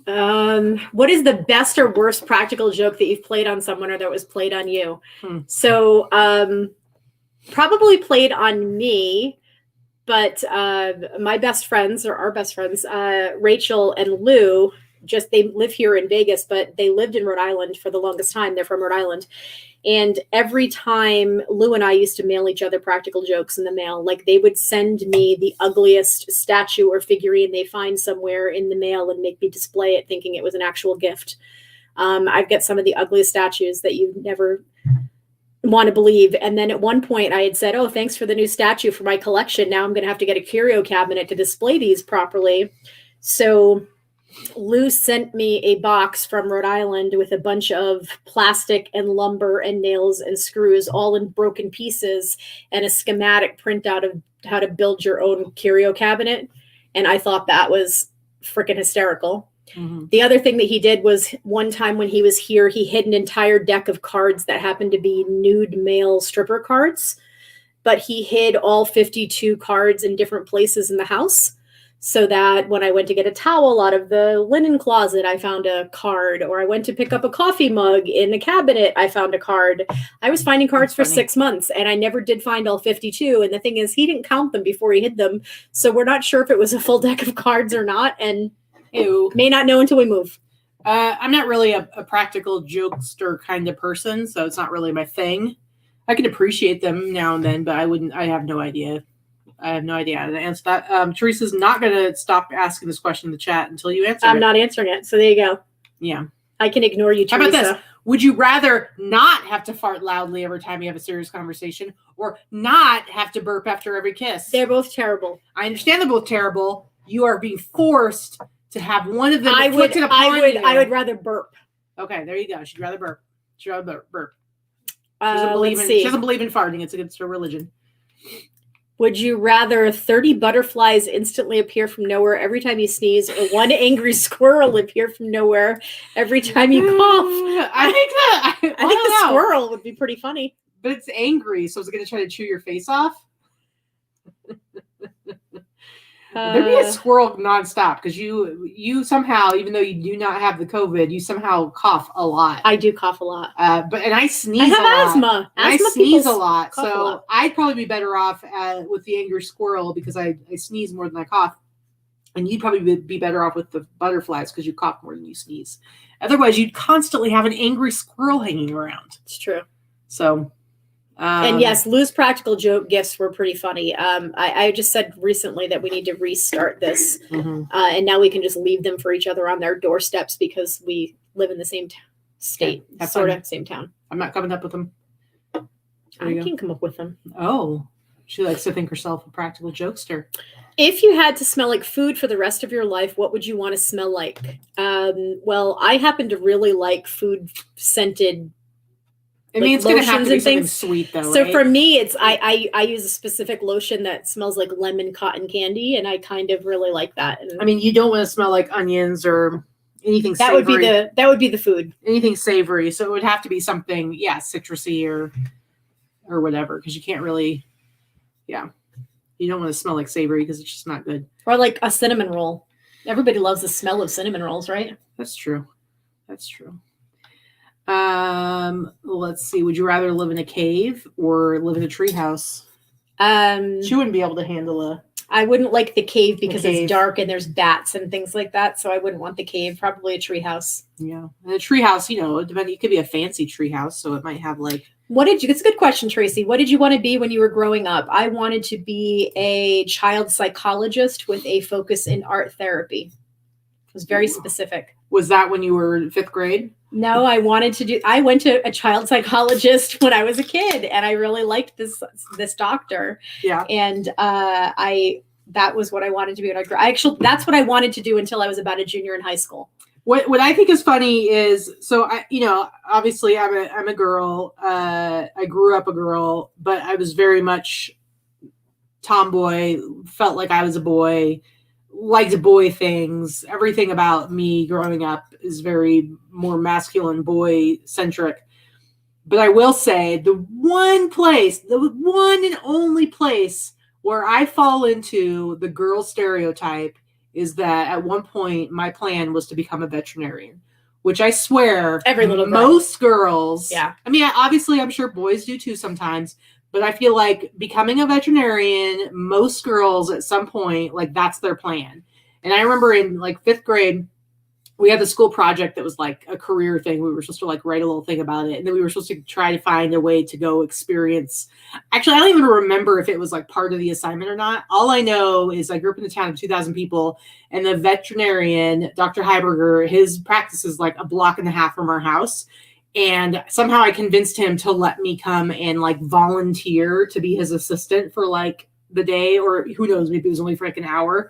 What is the best or worst practical joke that you've played on someone or that was played on you? So, probably played on me, but my best friends, or our best friends, Rachel and Lou, they live here in Vegas, but they lived in Rhode Island for the longest time. They're from Rhode Island. And every time Lou and I used to mail each other practical jokes in the mail, like they would send me the ugliest statue or figurine they find somewhere in the mail and make me display it thinking it was an actual gift. I've got some of the ugliest statues that you never want to believe. And then at one point I had said, oh, thanks for the new statue for my collection. Now I'm going to have to get a curio cabinet to display these properly. So Lou sent me a box from Rhode Island with a bunch of plastic and lumber and nails and screws all in broken pieces and a schematic printout of how to build your own curio cabinet. And I thought that was freaking hysterical. The other thing that he did was one time when he was here, he hid an entire deck of cards that happened to be nude male stripper cards, but he hid all 52 cards in different places in the house so that when I went to get a towel out of the linen closet, I found a card, or I went to pick up a coffee mug in a cabinet, I found a card. I was finding cards for 6 months and I never did find all 52. And the thing is, he didn't count them before he hid them. So we're not sure if it was a full deck of cards or not. And may not know until we move. I'm not really a practical jokester kind of person, so it's not really my thing. I can appreciate them now and then, but I have no idea. I have no idea how to answer that. Teresa's not going to stop asking this question in the chat until you answer it. I'm not answering it, so there you go. Yeah. I can ignore you, Teresa. How about this? Would you rather not have to fart loudly every time you have a serious conversation, or not have to burp after every kiss? They're both terrible. I understand they're both terrible. You are being forced to have one of them inflicted upon you. I would rather burp. Okay, there you go. She'd rather burp. She'd rather burp. Let's see. She doesn't believe in farting. It's against her religion. Would you rather 30 butterflies instantly appear from nowhere every time you sneeze, or one angry squirrel appear from nowhere every time you cough? I think the squirrel would be pretty funny. But it's angry, so is it going to try to chew your face off? There'd be a squirrel nonstop because you somehow, even though you do not have the COVID, you somehow cough a lot. I do cough a lot. And I sneeze. I have a lot. asthma. I sneeze a lot, cough a so lot. I'd probably be better off with the angry squirrel because I sneeze more than I cough, and you'd probably be better off with the butterflies because you cough more than you sneeze. Otherwise, you'd constantly have an angry squirrel hanging around. It's true. So. And yes, Lou's practical joke gifts were pretty funny. I just said recently that we need to restart this, and now we can just leave them for each other on their doorsteps because we live in the same state, sort of same town. I'm not coming up with them. I can come up with them. Oh, she likes to think herself a practical jokester. If you had to smell like food for the rest of your life, what would you want to smell like? Well, I happen to really like food scented. I mean, it's going to have to be something sweet, though. So for me, it's I use a specific lotion that smells like lemon cotton candy, and I kind of really like that. And I mean, you don't want to smell like onions or anything savory. That would be the food. Anything savory. So it would have to be something, citrusy or whatever, because you can't really, you don't want to smell like savory because it's just not good. Or like a cinnamon roll. Everybody loves the smell of cinnamon rolls, right? That's true. That's true. Let's see. Would you rather live in a cave or live in a treehouse? She wouldn't be able to handle I wouldn't like the cave because it's dark and there's bats and things like that. So I wouldn't want the cave. Probably a treehouse. Yeah, and a treehouse, it could be a fancy treehouse, so it might have like. It's a good question, Tracy. What did you want to be when you were growing up? I wanted to be a child psychologist with a focus in art therapy. It was very specific. Was that when you were in 5th grade? No, I went to a child psychologist when I was a kid, and I really liked this doctor. Yeah. And that was what I wanted to be when I grew up. That's what I wanted to do until I was about a junior in high school. What I think is funny is, so obviously I'm a girl. I grew up a girl, but I was very much tomboy, felt like I was a boy, liked boy things. Everything about me growing up is very more masculine, boy centric. But I will say the one and only place where I fall into the girl stereotype is that at one point my plan was to become a veterinarian, which I swear most girls, I mean, obviously I'm sure boys do too sometimes, but I feel like becoming a veterinarian, most girls at some point, like that's their plan. And I remember in like 5th grade, we had the school project that was like a career thing. We were supposed to like write a little thing about it. And then we were supposed to try to find a way to go experience. Actually, I don't even remember if it was like part of the assignment or not. All I know is I grew up in a town of 2,000 people, and the veterinarian, Dr. Heiberger, his practice is like a block and a half from our house. And somehow I convinced him to let me come and like volunteer to be his assistant for like the day, or who knows, maybe it was only for like an hour.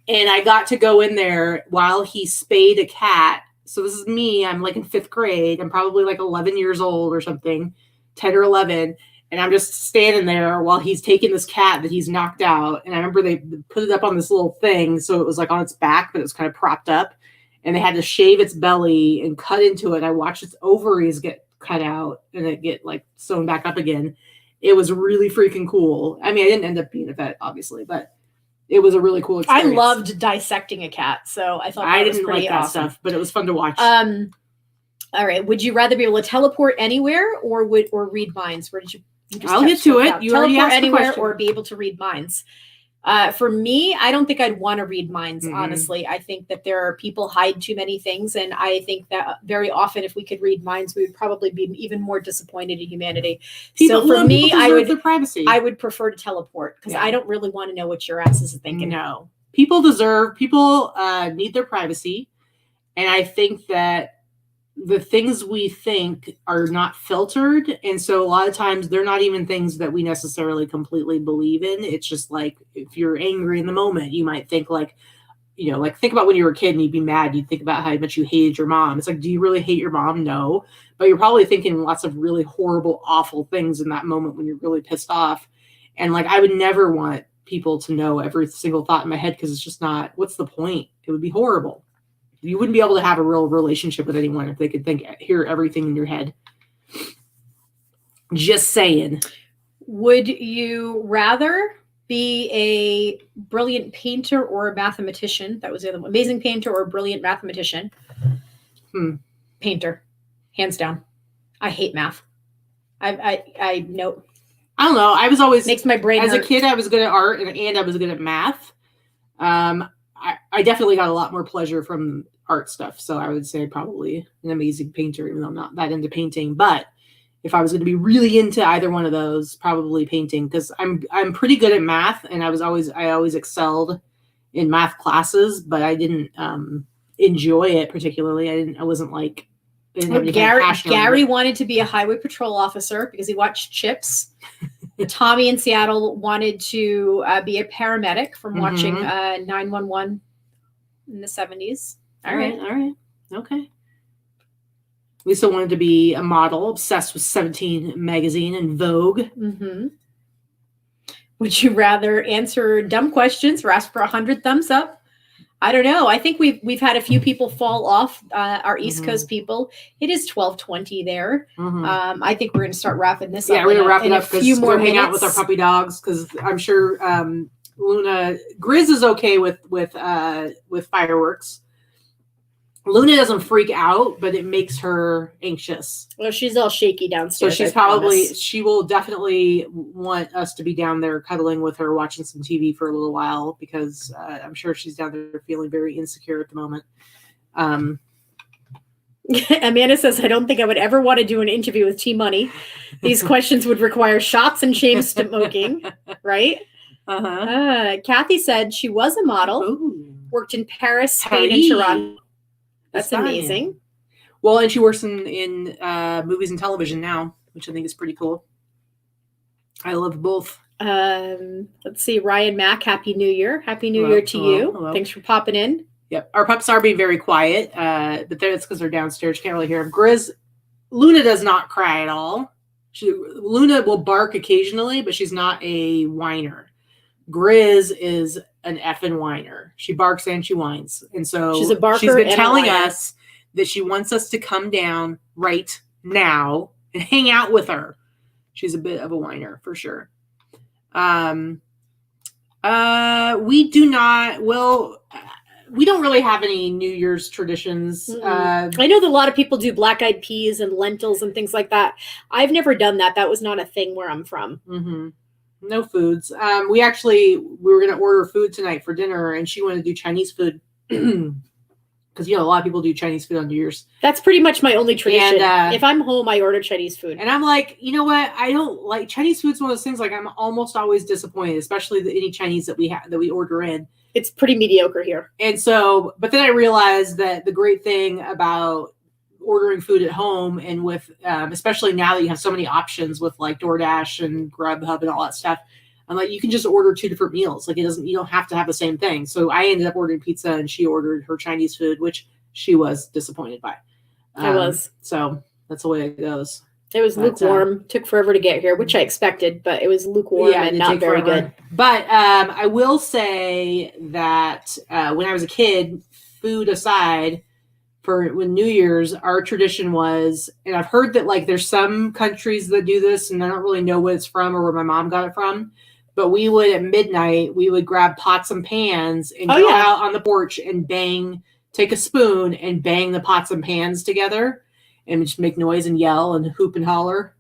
And I got to go in there while he spayed a cat. So this is me. I'm like in 5th grade. I'm probably like 11 years old or something, 10 or 11. And I'm just standing there while he's taking this cat that he's knocked out. And I remember they put it up on this little thing. So it was like on its back, but it was kind of propped up. And they had to shave its belly and cut into it. I watched its ovaries get cut out and it get like sewn back up again. It was really freaking cool. I mean, I didn't end up being a vet, obviously, but it was a really cool experience. I loved dissecting a cat, so I thought that was pretty awesome. That stuff, but it was fun to watch. All right. Would you rather be able to teleport anywhere or read minds? Where did you I'll get to it. You already asked the question. Teleport anywhere or be able to read minds? For me, I don't think I'd want to read minds, honestly. I think that there are people hide too many things. And I think that very often, if we could read minds, we would probably be even more disappointed in humanity. So for me, I would prefer to teleport because I don't really want to know what your ass is thinking. No. People need their privacy. And I think that the things we think are not filtered. And so a lot of times they're not even things that we necessarily completely believe in. It's just like, if you're angry in the moment, you might think like, like think about when you were a kid and you'd be mad. You'd think about how much you hated your mom. It's like, do you really hate your mom? No, but you're probably thinking lots of really horrible, awful things in that moment when you're really pissed off. And like, I would never want people to know every single thought in my head, because it's just not, what's the point? It would be horrible. You wouldn't be able to have a real relationship with anyone if they could hear everything in your head. Just saying. Would you rather Be a brilliant painter or a mathematician. That was the other one. Amazing painter or a brilliant mathematician. Painter, hands down. I hate math. I know. I don't know. I was always makes my brain as hurt. a kid. I was good at art and I was good at math. I definitely got a lot more pleasure from art stuff. So I would say probably an amazing painter, even though I'm not that into painting. But if I was going to be really into either one of those, probably painting, because I'm pretty good at math, and I always excelled in math classes, but I didn't enjoy it particularly. I wasn't like. Gary wanted to be a highway patrol officer because he watched Chips. Tommy in Seattle wanted to be a paramedic from watching 911 in the 70s. All right. Okay. Lisa wanted to be a model, obsessed with 17 magazine and Vogue. Mm-hmm. Would you rather answer dumb questions or ask for 100 thumbs up? I don't know. I think we've had a few people fall off. Our East Coast people. It is 12:20 there. I think we're going to start wrapping this up. Yeah, we're going to wrap it up because we're hang out with our puppy dogs, because I'm sure Luna Grizz is okay with fireworks. Luna doesn't freak out, but it makes her anxious. Well, she's all shaky downstairs. So she will definitely want us to be down there cuddling with her, watching some TV for a little while, because I'm sure she's down there feeling very insecure at the moment. Amanda says, I don't think I would ever want to do an interview with T-Money. These questions would require shots and shame smoking, right? Kathy said she was a model, worked in Paris, Spain, and Toronto. That's amazing. Well, and she works in movies and television now, which I think is pretty cool. I love both. Let's see. Ryan Mack, Happy New Year. Happy New Year to you. Hello. Thanks for popping in. Yep. Our pups are being very quiet, but it's because they're downstairs. You can't really hear them. Grizz, Luna does not cry at all. Luna will bark occasionally, but she's not a whiner. Grizz is an effing whiner. She barks and she whines. And so she's a barker. She's been telling us that she wants us to come down right now and hang out with her. She's a bit of a whiner for sure. We don't really have any New Year's traditions. I know that a lot of people do black-eyed peas and lentils and things like that. I've never done that. That was not a thing where I'm from. No foods. We were going to order food tonight for dinner, and she wanted to do Chinese food because, a lot of people do Chinese food on New Year's. That's pretty much my only tradition. And, if I'm home, I order Chinese food. And I'm like, you know what? I don't like Chinese food's one of those things, like, I'm almost always disappointed, especially any Chinese that we order in. It's pretty mediocre here. And so, but then I realized that the great thing about ordering food at home, and with especially now that you have so many options with like DoorDash and Grubhub and all that stuff, I'm like, you can just order two different meals. Like, you don't have to have the same thing. So I ended up ordering pizza, and she ordered her Chinese food, which she was disappointed by. So that's the way it goes. It was lukewarm. Took forever to get here, which I expected, but it was lukewarm and not very good. But I will say that when I was a kid, food aside, for when New Year's, our tradition was, and I've heard that like there's some countries that do this, and I don't really know what it's from or where my mom got it from, but we would at midnight, we would grab pots and pans and go out on the porch and take a spoon and bang the pots and pans together and just make noise and yell and hoop and holler.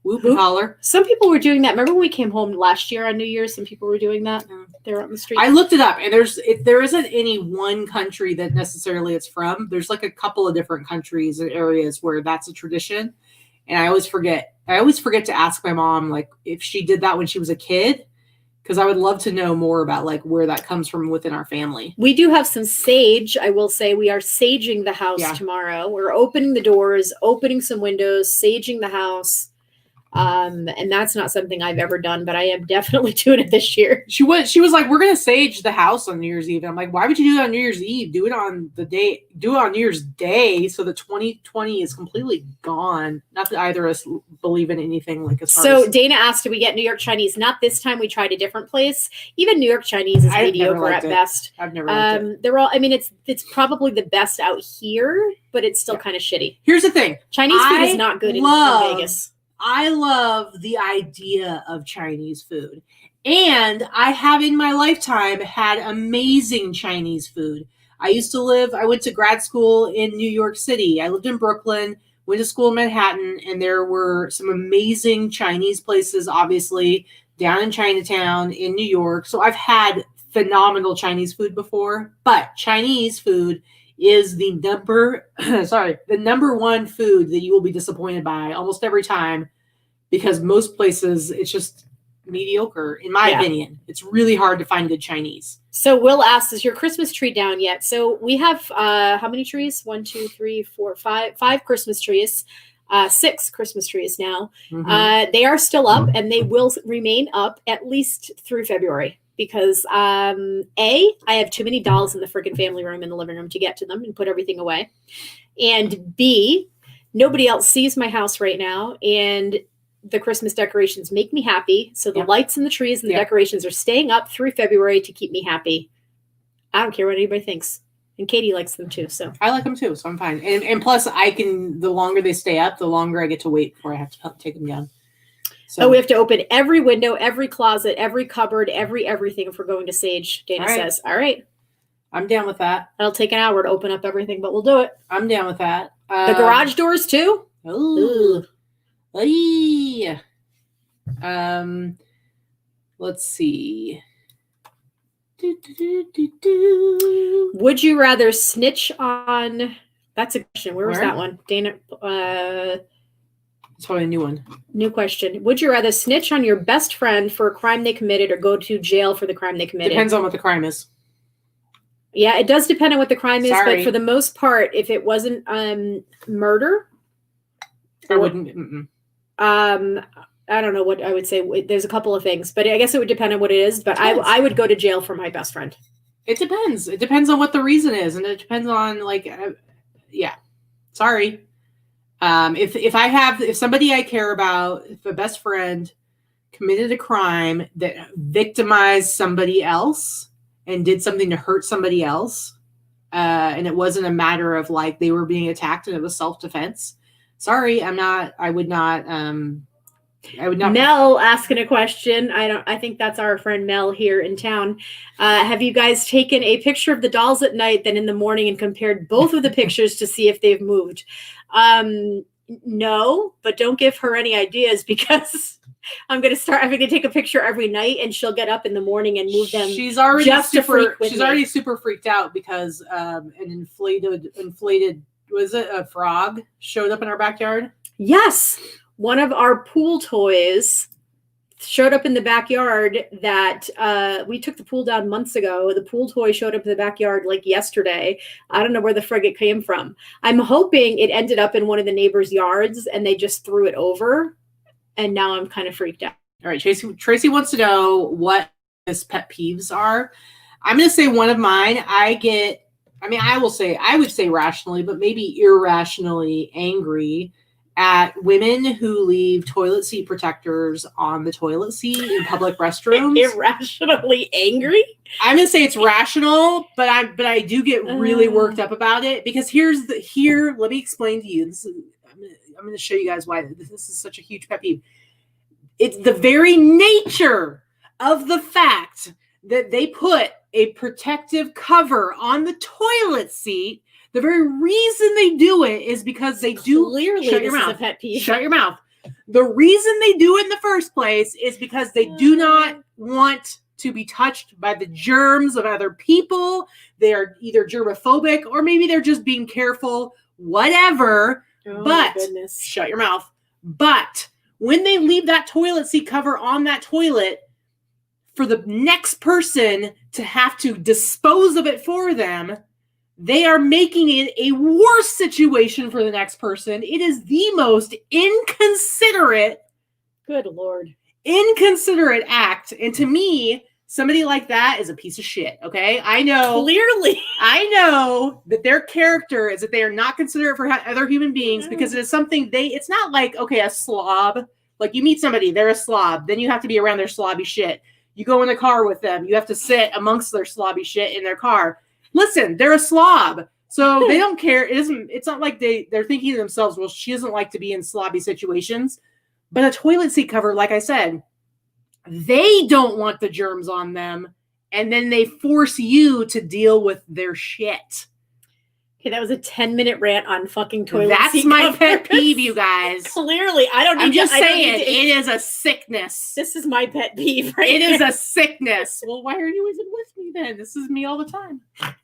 Whoop and holler. Some people were doing that. Remember when we came home last year on New Year's? Some people were doing that. They were on the street. I looked it up, and there isn't any one country that necessarily it's from. There's like a couple of different countries and areas where that's a tradition. And I always forget to ask my mom, like, if she did that when she was a kid, because I would love to know more about like where that comes from within our family. We do have some sage. I will say we are saging the house tomorrow. We're opening the doors, opening some windows, saging the house. And that's not something I've ever done, but I am definitely doing it this year. She was like, we're going to sage the house on New Year's Eve. And I'm like, why would you do that on New Year's Eve? Do it on New Year's Day. So the 2020 is completely gone. Not that either of us believe in anything like as far So as, Dana asked, do we get New York Chinese? Not this time. We tried a different place. Even New York Chinese is mediocre at best. I've never liked it. They're all, I mean, it's probably the best out here, but it's still kind of shitty. Here's the thing. Chinese food is not good in Vegas. I love the idea of Chinese food. And I have in my lifetime had amazing Chinese food. I went to grad school in New York City. I lived in Brooklyn, went to school in Manhattan, and there were some amazing Chinese places, obviously, down in Chinatown in New York. So I've had phenomenal Chinese food before, but Chinese food is the number one food that you will be disappointed by almost every time, because most places it's just mediocre, in my opinion. It's really hard to find good Chinese. So Will asks, is your Christmas tree down yet? So we have how many trees? 1, 2, 3, 4, 5 Christmas trees. 6 Christmas trees now. Mm-hmm. They are still up, and they will remain up at least through February, because I have too many dolls in the freaking family room in the living room to get to them and put everything away. And B, nobody else sees my house right now, and the Christmas decorations make me happy. So the lights and the trees and the decorations are staying up through February to keep me happy. I don't care what anybody thinks. And Katie likes them too. So I like them too. So I'm fine. And plus the longer they stay up, the longer I get to wait before I have to take them down. So we have to open every window, every closet, every cupboard, everything if we're going to Sage, Dana says. All right. I'm down with that. It'll take an hour to open up everything, but we'll do it. I'm down with that. The garage doors too? Ooh. Let's see. Would you rather snitch on... That's a question. Where was that one? Dana... It's probably a new one. New question. Would you rather snitch on your best friend for a crime they committed or go to jail for the crime they committed? Depends on what the crime is. Yeah, it does depend on what the crime is, Sorry. but for the most part, if it wasn't murder... I wouldn't... I don't know what I would say. There's a couple of things, but I guess it would depend on what it is. But I would go to jail for my best friend. It depends. It depends on what the reason is, and it depends on Sorry. If somebody I care about, if a best friend committed a crime that victimized somebody else and did something to hurt somebody else, and it wasn't a matter of like they were being attacked and it was self-defense. Sorry, I would not. Mel asking a question. I think that's our friend Mel here in town. Have you guys taken a picture of the dolls at night, then in the morning, and compared both of the pictures to see if they've moved? No, but don't give her any ideas, because I'm going to take a picture every night, and she'll get up in the morning and move them. She's already super freaked out because an inflated was it a frog showed up in our backyard? Yes. One of our pool toys showed up in the backyard that we took the pool down months ago. The pool toy showed up in the backyard like yesterday. I don't know where the frig it came from. I'm hoping it ended up in one of the neighbors' yards and they just threw it over. And now I'm kind of freaked out. All right, Tracy wants to know what his pet peeves are. I'm going to say one of mine. I would say rationally, but maybe irrationally angry at women who leave toilet seat protectors on the toilet seat in public restrooms. Irrationally angry? I'm going to say it's rational, but I do get really worked up about it, because let me explain to you. I'm going to show you guys why this is such a huge pet peeve. It's the very nature of the fact that they put a protective cover on the toilet seat. The very reason they do it is because they do. Clearly, Shut your this mouth. is a pet peeve. Shut your mouth. The reason they do it in the first place is because they do not want to be touched by the germs of other people. They are either germophobic or maybe they're just being careful, whatever. But shut your mouth. But when they leave that toilet seat cover on that toilet for the next person to have to dispose of it for them, they are making it a worse situation for the next person. It is the most inconsiderate, good Lord, inconsiderate act. And to me, somebody like that is a piece of shit. Okay. I know that their character is that they are not considerate for other human beings, because it is something it's not like, okay, a slob, like you meet somebody, they're a slob. Then you have to be around their slobby shit. You go in the car with them. You have to sit amongst their slobby shit in their car. Listen, they're a slob, so they don't care. It's not like they're thinking to themselves, well, she doesn't like to be in slobby situations. But a toilet seat cover, like I said, They don't want the germs on them, and then they force you to deal with their shit. Okay, that was a 10-minute rant on fucking toilet That's seat my covers. pet peeve, you guys. Clearly, I'm just saying, it is a sickness. This is my pet peeve, right? It is a sickness. Well, why are you even with me then? This is me all the time. I'm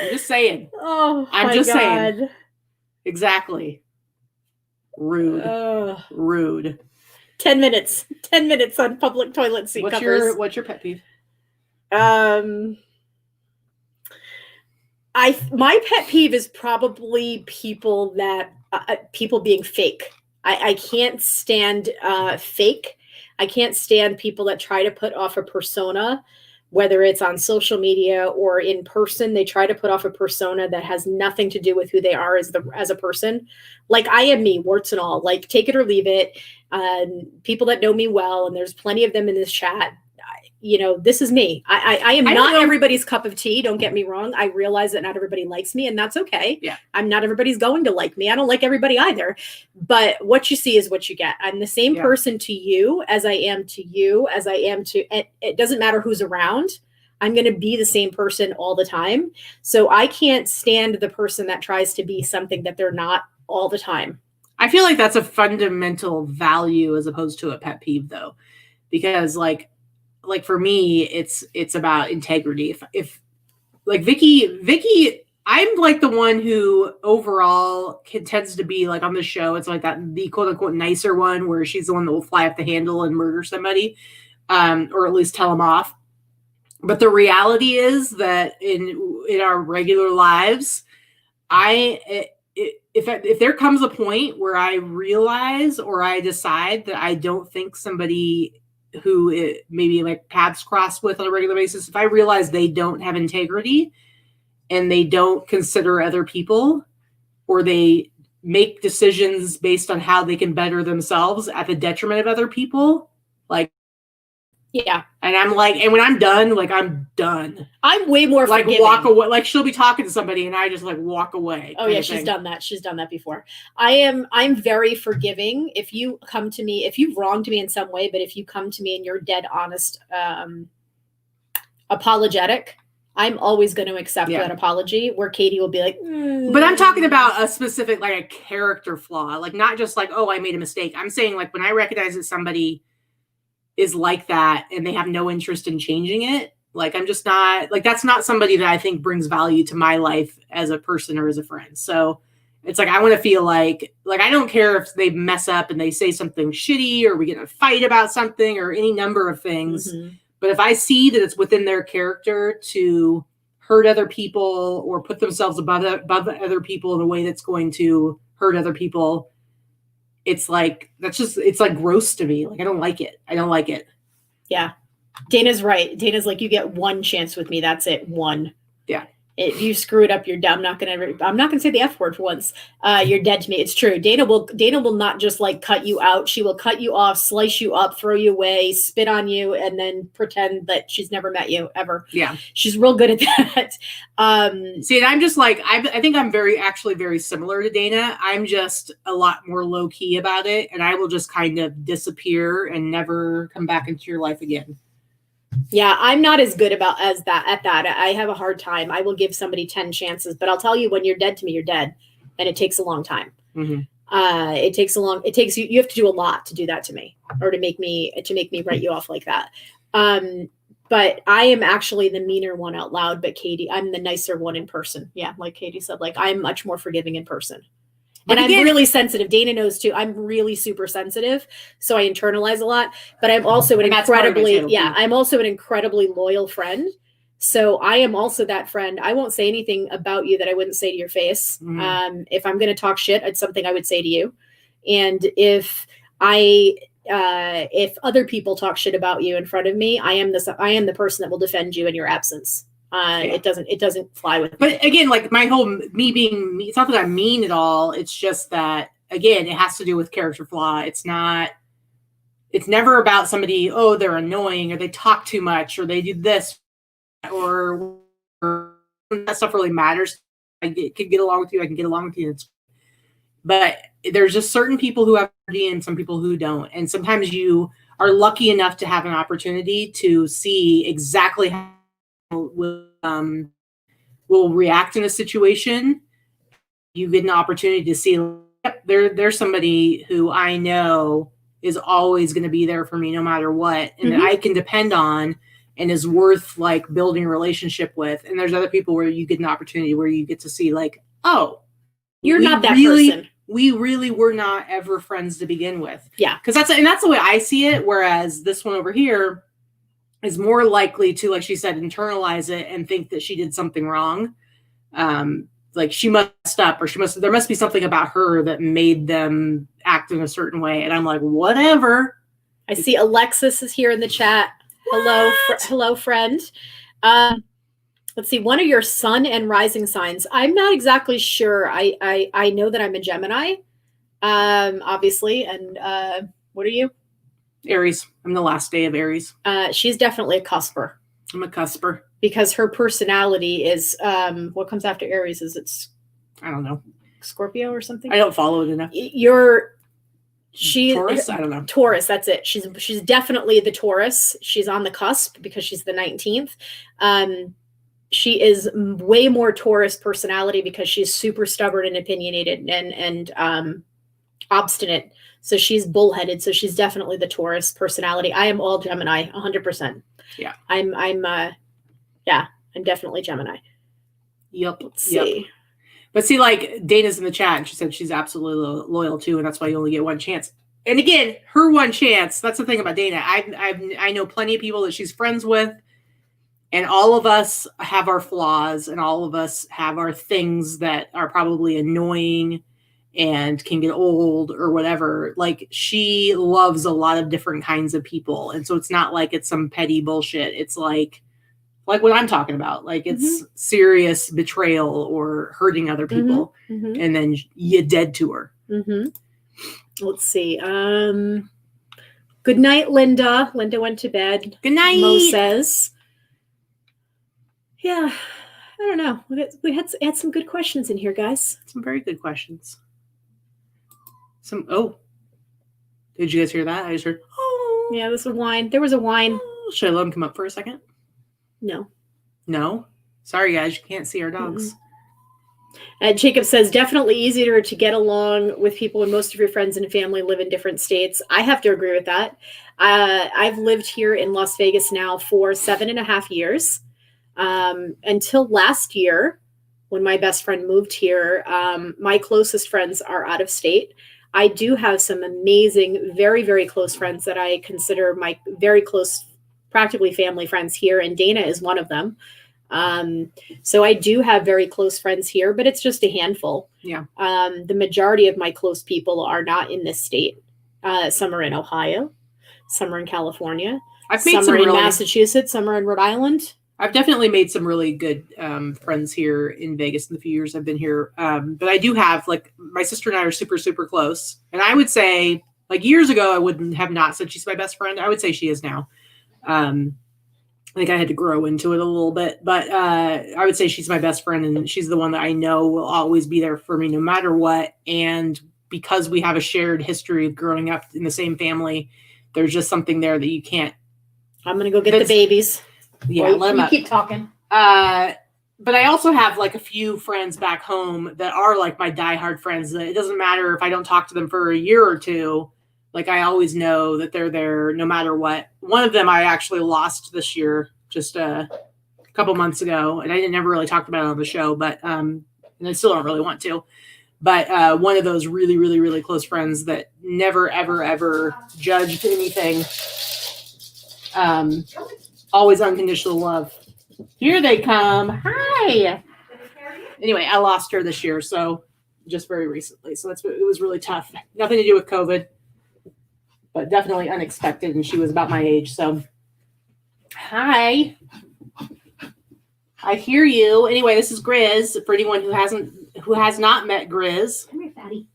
just saying. Oh, I'm just saying. Exactly. Rude. Rude. 10 minutes. 10 minutes on public toilet seat covers. What's your pet peeve? My pet peeve is probably people that people being fake. I can't stand fake. I can't stand people that try to put off a persona, whether it's on social media or in person. They try to put off a persona that has nothing to do with who they are as a person. Like, I am me, warts and all. Like, take it or leave it. People that know me well, and there's plenty of them in this chat. You know, this is me. I am not everybody's cup of tea. Don't get me wrong. I realize that not everybody likes me, and that's okay. Yeah. I'm not everybody's going to like me. I don't like everybody either. But what you see is what you get. I'm the same person to you as I am to you, as I am to, it doesn't matter who's around. I'm going to be the same person all the time. So I can't stand the person that tries to be something that they're not all the time. I feel like that's a fundamental value as opposed to a pet peeve, though, because like for me, it's about integrity. If like Vikki, I'm like the one who overall tends to be like on the show. It's like that the quote unquote nicer one where she's the one that will fly off the handle and murder somebody, or at least tell them off. But the reality is that in our regular lives, if there comes a point where I realize or I decide that I don't think somebody who it maybe like paths cross with on a regular basis, if I realize they don't have integrity and they don't consider other people, or they make decisions based on how they can better themselves at the detriment of other people, like, yeah. And I'm like, and when I'm done, like I'm done. I'm way more like forgiving. Walk away. Like she'll be talking to somebody and I just like walk away. Oh yeah, she's done that. She's done that before. I'm very forgiving. If you come to me, if you've wronged me in some way, but if you come to me and you're dead honest, apologetic, I'm always going to accept that apology, where Katy will be like, But I'm talking about a specific, like a character flaw, like not just like, oh, I made a mistake. I'm saying like when I recognize that somebody is like that and they have no interest in changing it, like I'm just not, like that's not somebody that I think brings value to my life as a person or as a friend. So it's like I want to feel like I don't care if they mess up and they say something shitty or we get in a fight about something or any number of things. Mm-hmm. But if I see that it's within their character to hurt other people or put themselves above other people in a way that's going to hurt other people, it's like, it's like gross to me. Like, I don't like it. Yeah. Dana's right. Dana's like, you get one chance with me. That's it. One. Yeah. If you screw it up, you're done. I'm not gonna say the F word for once. You're dead to me. It's true. Dana will not just like cut you out. She will cut you off, slice you up, throw you away, spit on you, and then pretend that she's never met you ever. Yeah. She's real good at that. See, and I'm just like, I think I'm actually very similar to Dana. I'm just a lot more low key about it. And I will just kind of disappear and never come back into your life again. Yeah, I'm not as good at that. I have a hard time. I will give somebody 10 chances, but I'll tell you, when you're dead to me, you're dead. And it takes a long time. Mm-hmm. You have to do a lot to do that to me, or to make me write you off like that. But I am actually the meaner one out loud, but Katy, I'm the nicer one in person. Yeah. Like Katy said, like I'm much more forgiving in person. But and again, I'm really sensitive. Dana knows too. I'm really super sensitive, so I internalize a lot. But I'm also I'm also an incredibly loyal friend. So I am also that friend. I won't say anything about you that I wouldn't say to your face. Mm-hmm. If I'm going to talk shit, it's something I would say to you. And if other people talk shit about you in front of me, I am the person that will defend you in your absence. It doesn't fly with me. But again, like my whole me being me, it's not that I'm mean at all. It's just that, again, it has to do with character flaw. It's never about somebody, oh, they're annoying or they talk too much or they do this or that stuff really matters. I can get along with you. I can get along with you. But there's just certain people who have energy and some people who don't. And sometimes you are lucky enough to have an opportunity to see exactly how will react in a situation. You get an opportunity to see, yep, there's somebody who I know is always going to be there for me no matter what, and that I can depend on and is worth like building a relationship with. And there's other people where you get an opportunity where you get to see like, oh, you're not that person. We really were not ever friends to begin with. Yeah. Because that's the way I see it. Whereas this one over here is more likely to, like she said, internalize it and think that she did something wrong. Like she messed up, or there must be something about her that made them act in a certain way. And I'm like, whatever. I see Alexis is here in the chat. Hello, friend. Let's see. One of your sun and rising signs. I'm not exactly sure. I know that I'm a Gemini, obviously. And what are you? Aries. I'm the last day of Aries. She's definitely a cusper. I'm a cusper. Because her personality is, what comes after Aries? I don't know. Scorpio or something? I don't follow it enough. Taurus? I don't know. Taurus, that's it. She's definitely the Taurus. She's on the cusp because she's the 19th. She is way more Taurus personality because she's super stubborn and opinionated and obstinate. So she's bullheaded. So she's definitely the Taurus personality. I am all Gemini, 100%. Yeah. I'm definitely Gemini. Yep. Let's see. But see, like Dana's in the chat and she said she's absolutely loyal too, and that's why you only get one chance. And again, her one chance, that's the thing about Dana. I know plenty of people that she's friends with, and all of us have our flaws, and all of us have our things that are probably annoying and can get old or whatever. Like, she loves a lot of different kinds of people. And so it's not like it's some petty bullshit. It's like what I'm talking about. Like, it's serious betrayal or hurting other people. And then you're dead to her. Let's see. Good night, Linda. Linda went to bed. Good night. Mo says. Yeah, I don't know. We had some good questions in here, guys. Some very good questions. Did you guys hear that? I just heard, oh. Yeah, this was wine. There was a wine. Oh. Should I let him come up for a second? No? Sorry, guys. You can't see our dogs. Jacob says, definitely easier to get along with people when most of your friends and family live in different states. I have to agree with that. I've lived here in Las Vegas now for 7.5 years. Until last year, when my best friend moved here, my closest friends are out of state. I do have some amazing, very, very close friends that I consider my very close, practically family friends here, and Dana is one of them. So I do have very close friends here, but it's just a handful. Yeah. The majority of my close people are not in this state. Some are in Ohio, some are in California, some are in Massachusetts, some are in Rhode Island. I've definitely made some really good friends here in Vegas in the few years I've been here. But I do have, like, my sister and I are super, super close. And I would say, like, years ago, I wouldn't have not said she's my best friend. I would say she is now. I think I had to grow into it a little bit. But I would say she's my best friend, and she's the one that I know will always be there for me no matter what. And because we have a shared history of growing up in the same family, there's just something there that you can't. I'm going to go get the babies. Yeah, let them up. Keep talking. But I also have, like, a few friends back home that are, like, my diehard friends. That it doesn't matter if I don't talk to them for a year or two. Like, I always know that they're there no matter what. One of them I actually lost this year, just a couple months ago, and I never really talked about it on the show, but and I still don't really want to. But one of those really, really, really close friends that never, ever, ever judged anything. Always unconditional love. Here they come. Hi. Anyway, I lost her this year, so just very recently. So it was really tough. Nothing to do with COVID, but definitely unexpected. And she was about my age. So, hi. I hear you. Anyway, this is Grizz. For anyone who has not met Grizz, come here, fatty.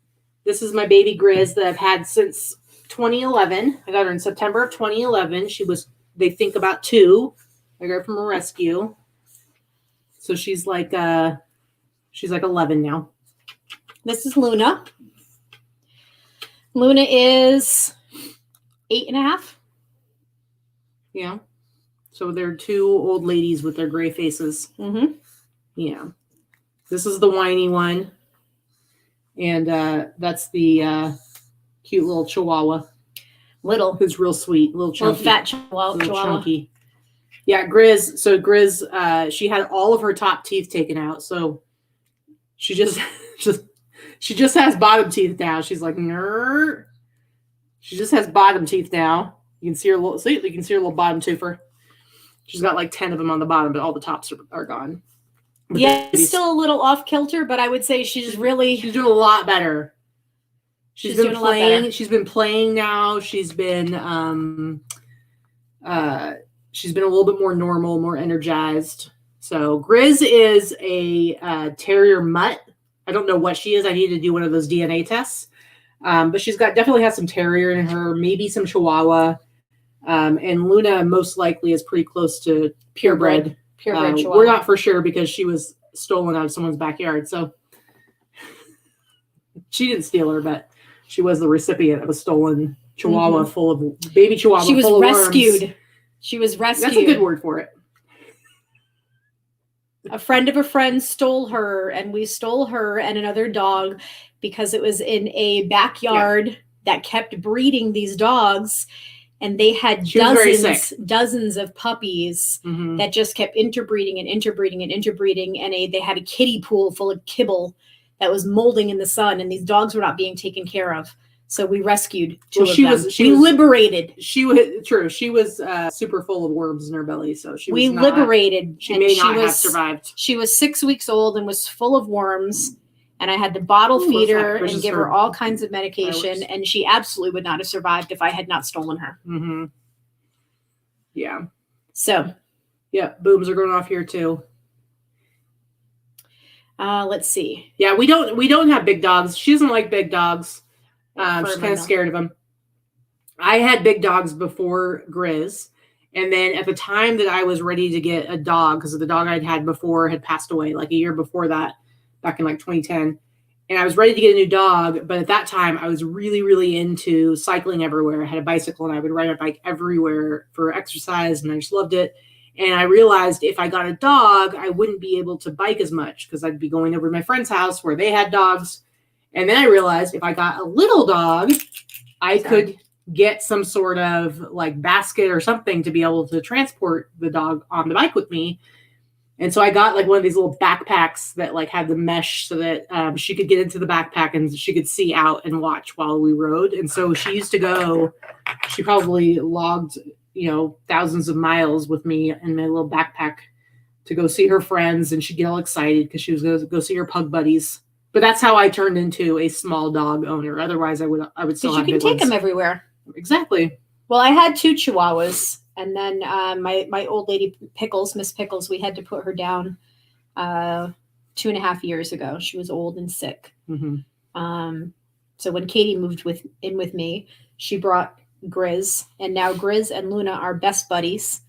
This is my baby Grizz that I've had since 2011. I got her in September of 2011. They think about 2. I got her from a rescue. So she's like 11 now. This is Luna. Luna is 8.5. Yeah. So they're two old ladies with their gray faces. Mm-hmm. Yeah. This is the whiny one. And that's the cute little Chihuahua. Little. Who's real sweet. Little chunky. Little fat Chihuahua. Little chunky. Yeah, Grizz. So Grizz, she had all of her top teeth taken out. So she just has bottom teeth now. She's like, nerd. She just has bottom teeth now. You can see her little bottom toofer. She's got like 10 of them on the bottom, but all the tops are gone. But yeah, it's still a little off kilter, but I would say she's doing a lot better. She's been doing a lot better. She's been playing now. She's been a little bit more normal, more energized. So Grizz is a terrier mutt. I don't know what she is. I need to do one of those DNA tests. But she's definitely has some terrier in her, maybe some Chihuahua. And Luna most likely is pretty close to purebred. Purebred Chihuahua. We're not for sure because she was stolen out of someone's backyard. So she didn't steal her, but she was the recipient of a stolen Chihuahua full of baby Chihuahua. She was full rescued. Of worms. She was rescued. That's a good word for it. A friend of a friend stole her, and we stole her and another dog because it was in a backyard that kept breeding these dogs. And they had dozens of puppies that just kept interbreeding. And they had a kiddie pool full of kibble that was molding in the sun. And these dogs were not being taken care of. So we rescued two of them. We liberated. She was super full of worms in her belly. So she may not have survived. She was 6 weeks old and was full of worms. And I had to bottle feed her and give her all kinds of medication. And she absolutely would not have survived if I had not stolen her. Mm-hmm. Yeah. So. Yeah, booms are going off here too. Let's see. Yeah, we don't have big dogs. She doesn't like big dogs. She's kind of scared of them. I had big dogs before Grizz. And then at the time that I was ready to get a dog, because the dog I'd had before had passed away like a year before that. Back in like 2010. And I was ready to get a new dog. But at that time, I was really, really into cycling everywhere. I had a bicycle and I would ride my bike everywhere for exercise. And I just loved it. And I realized if I got a dog, I wouldn't be able to bike as much because I'd be going over to my friend's house where they had dogs. And then I realized if I got a little dog, I could get some sort of like basket or something to be able to transport the dog on the bike with me. And so I got like one of these little backpacks that like had the mesh so that she could get into the backpack and she could see out and watch while we rode. And so she used to go, she probably logged, thousands of miles with me in my little backpack to go see her friends. And she'd get all excited because she was going to go see her pug buddies. But that's how I turned into a small dog owner. Otherwise I would still have big ones. You can take them everywhere. Exactly. Well, I had 2 Chihuahuas. And then my old lady Pickles, Miss Pickles, we had to put her down 2.5 years ago. She was old and sick. Mm-hmm. So when Katy moved in with me, she brought Grizz. And now Grizz and Luna are best buddies.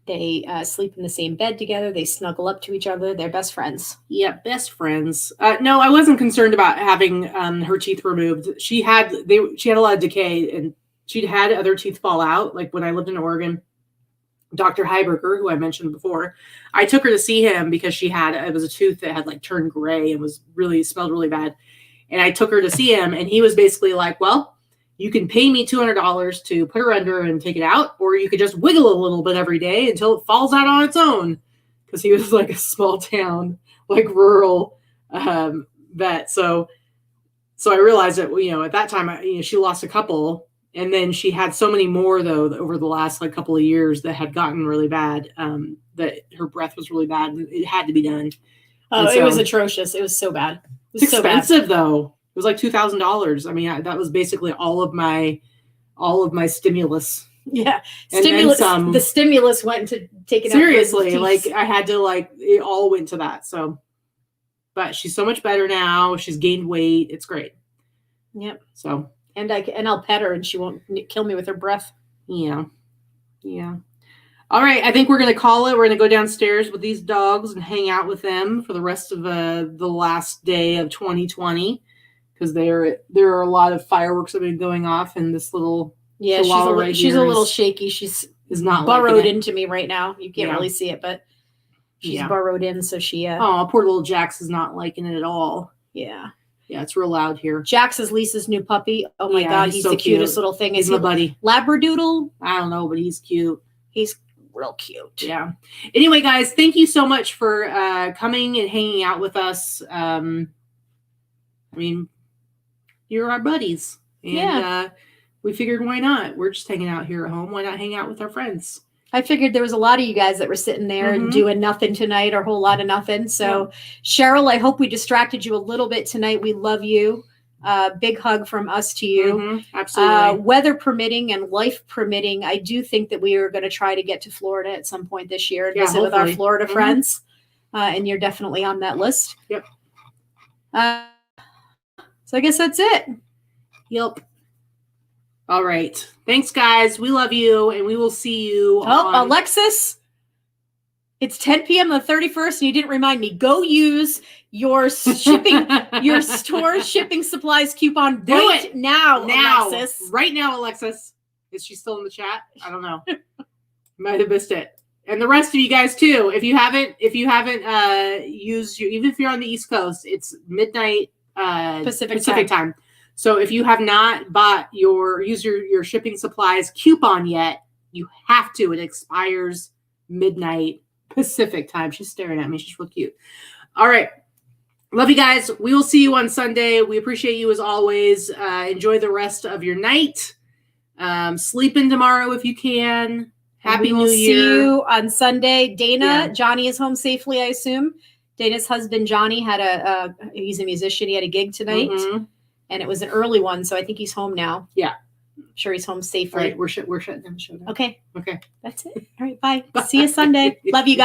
They sleep in the same bed together. They snuggle up to each other. They're best friends. Yeah, best friends. No, I wasn't concerned about having her teeth removed. She had a lot of decay and she'd had other teeth fall out. Like when I lived in Oregon, Dr. Heiberger, who I mentioned before, I took her to see him because it was a tooth that had like turned gray and smelled really bad. And I took her to see him and he was basically like, well, you can pay me $200 to put her under and take it out, or you could just wiggle a little bit every day until it falls out on its own. Cause he was like a small town, like rural vet. So I realized that, at that time, she lost a couple. And then she had so many more, though, over the last couple of years that had gotten really bad, that her breath was really bad. And it had to be done. Oh, it was atrocious. It was so bad. It was expensive, though. It was like $2,000. I mean, that was basically all of my stimulus. Yeah. Stimulus. The stimulus went to take it out. Seriously, I had to it all went to that. So, but she's so much better now. She's gained weight. It's great. Yep. So. And I'll pet her and she won't kill me with her breath. Yeah. Yeah. All right. I think we're going to call it. We're going to go downstairs with these dogs and hang out with them for the rest of the last day of 2020. because there are a lot of fireworks that have been going off, and this little Yeah, she's a little shaky. She's is not burrowed into me right now. You can't really see it, but she's Yeah. burrowed in, so she. Oh, poor little Jax is not liking it at all. Yeah. Yeah, it's real loud here. Jax is Lisa's new puppy. Oh my God, he's so the cute. cutest little thing. He's my buddy. Labradoodle? I don't know, but he's cute. He's real cute. Yeah. Anyway, guys, thank you so much for coming and hanging out with us. I mean, you're our buddies. And we figured, why not? We're just hanging out here at home. Why not hang out with our friends? I figured there was a lot of you guys that were sitting there and doing nothing tonight, or a whole lot of nothing. So, Cheryl, I hope we distracted you a little bit tonight. We love you. Big hug from us to you. Absolutely. Weather permitting and life permitting, I do think that we are going to try to get to Florida at some point this year and visit with our Florida friends. And you're definitely on that list. Yep. So I guess that's it. Yep. All right. Thanks, guys. We love you, and we will see you. Oh, Alexis, it's 10 p.m. on the 31st, and you didn't remind me. Go use your shipping, your store shipping supplies coupon now, Alexis. Right now, Alexis. Is she still in the chat? I don't know. Might have missed it. And the rest of you guys too. If you haven't used even if you're on the East Coast, it's midnight Pacific time. So if you have not bought your shipping supplies coupon yet, you have to. It expires midnight Pacific time. She's staring at me. She's real cute. All right. Love you guys. We will see you on Sunday. We appreciate you as always. Enjoy the rest of your night. Sleep in tomorrow if you can. Happy New Year. See you on Sunday. Dana, Johnny is home safely, I assume. Dana's husband, Johnny, he's a musician. He had a gig tonight. And it was an early one, so I think he's home now. Yeah. I'm sure he's home safely. All right, we're shutting down the show now. Okay. Okay. That's it. All right, bye. See you Sunday. Love you guys.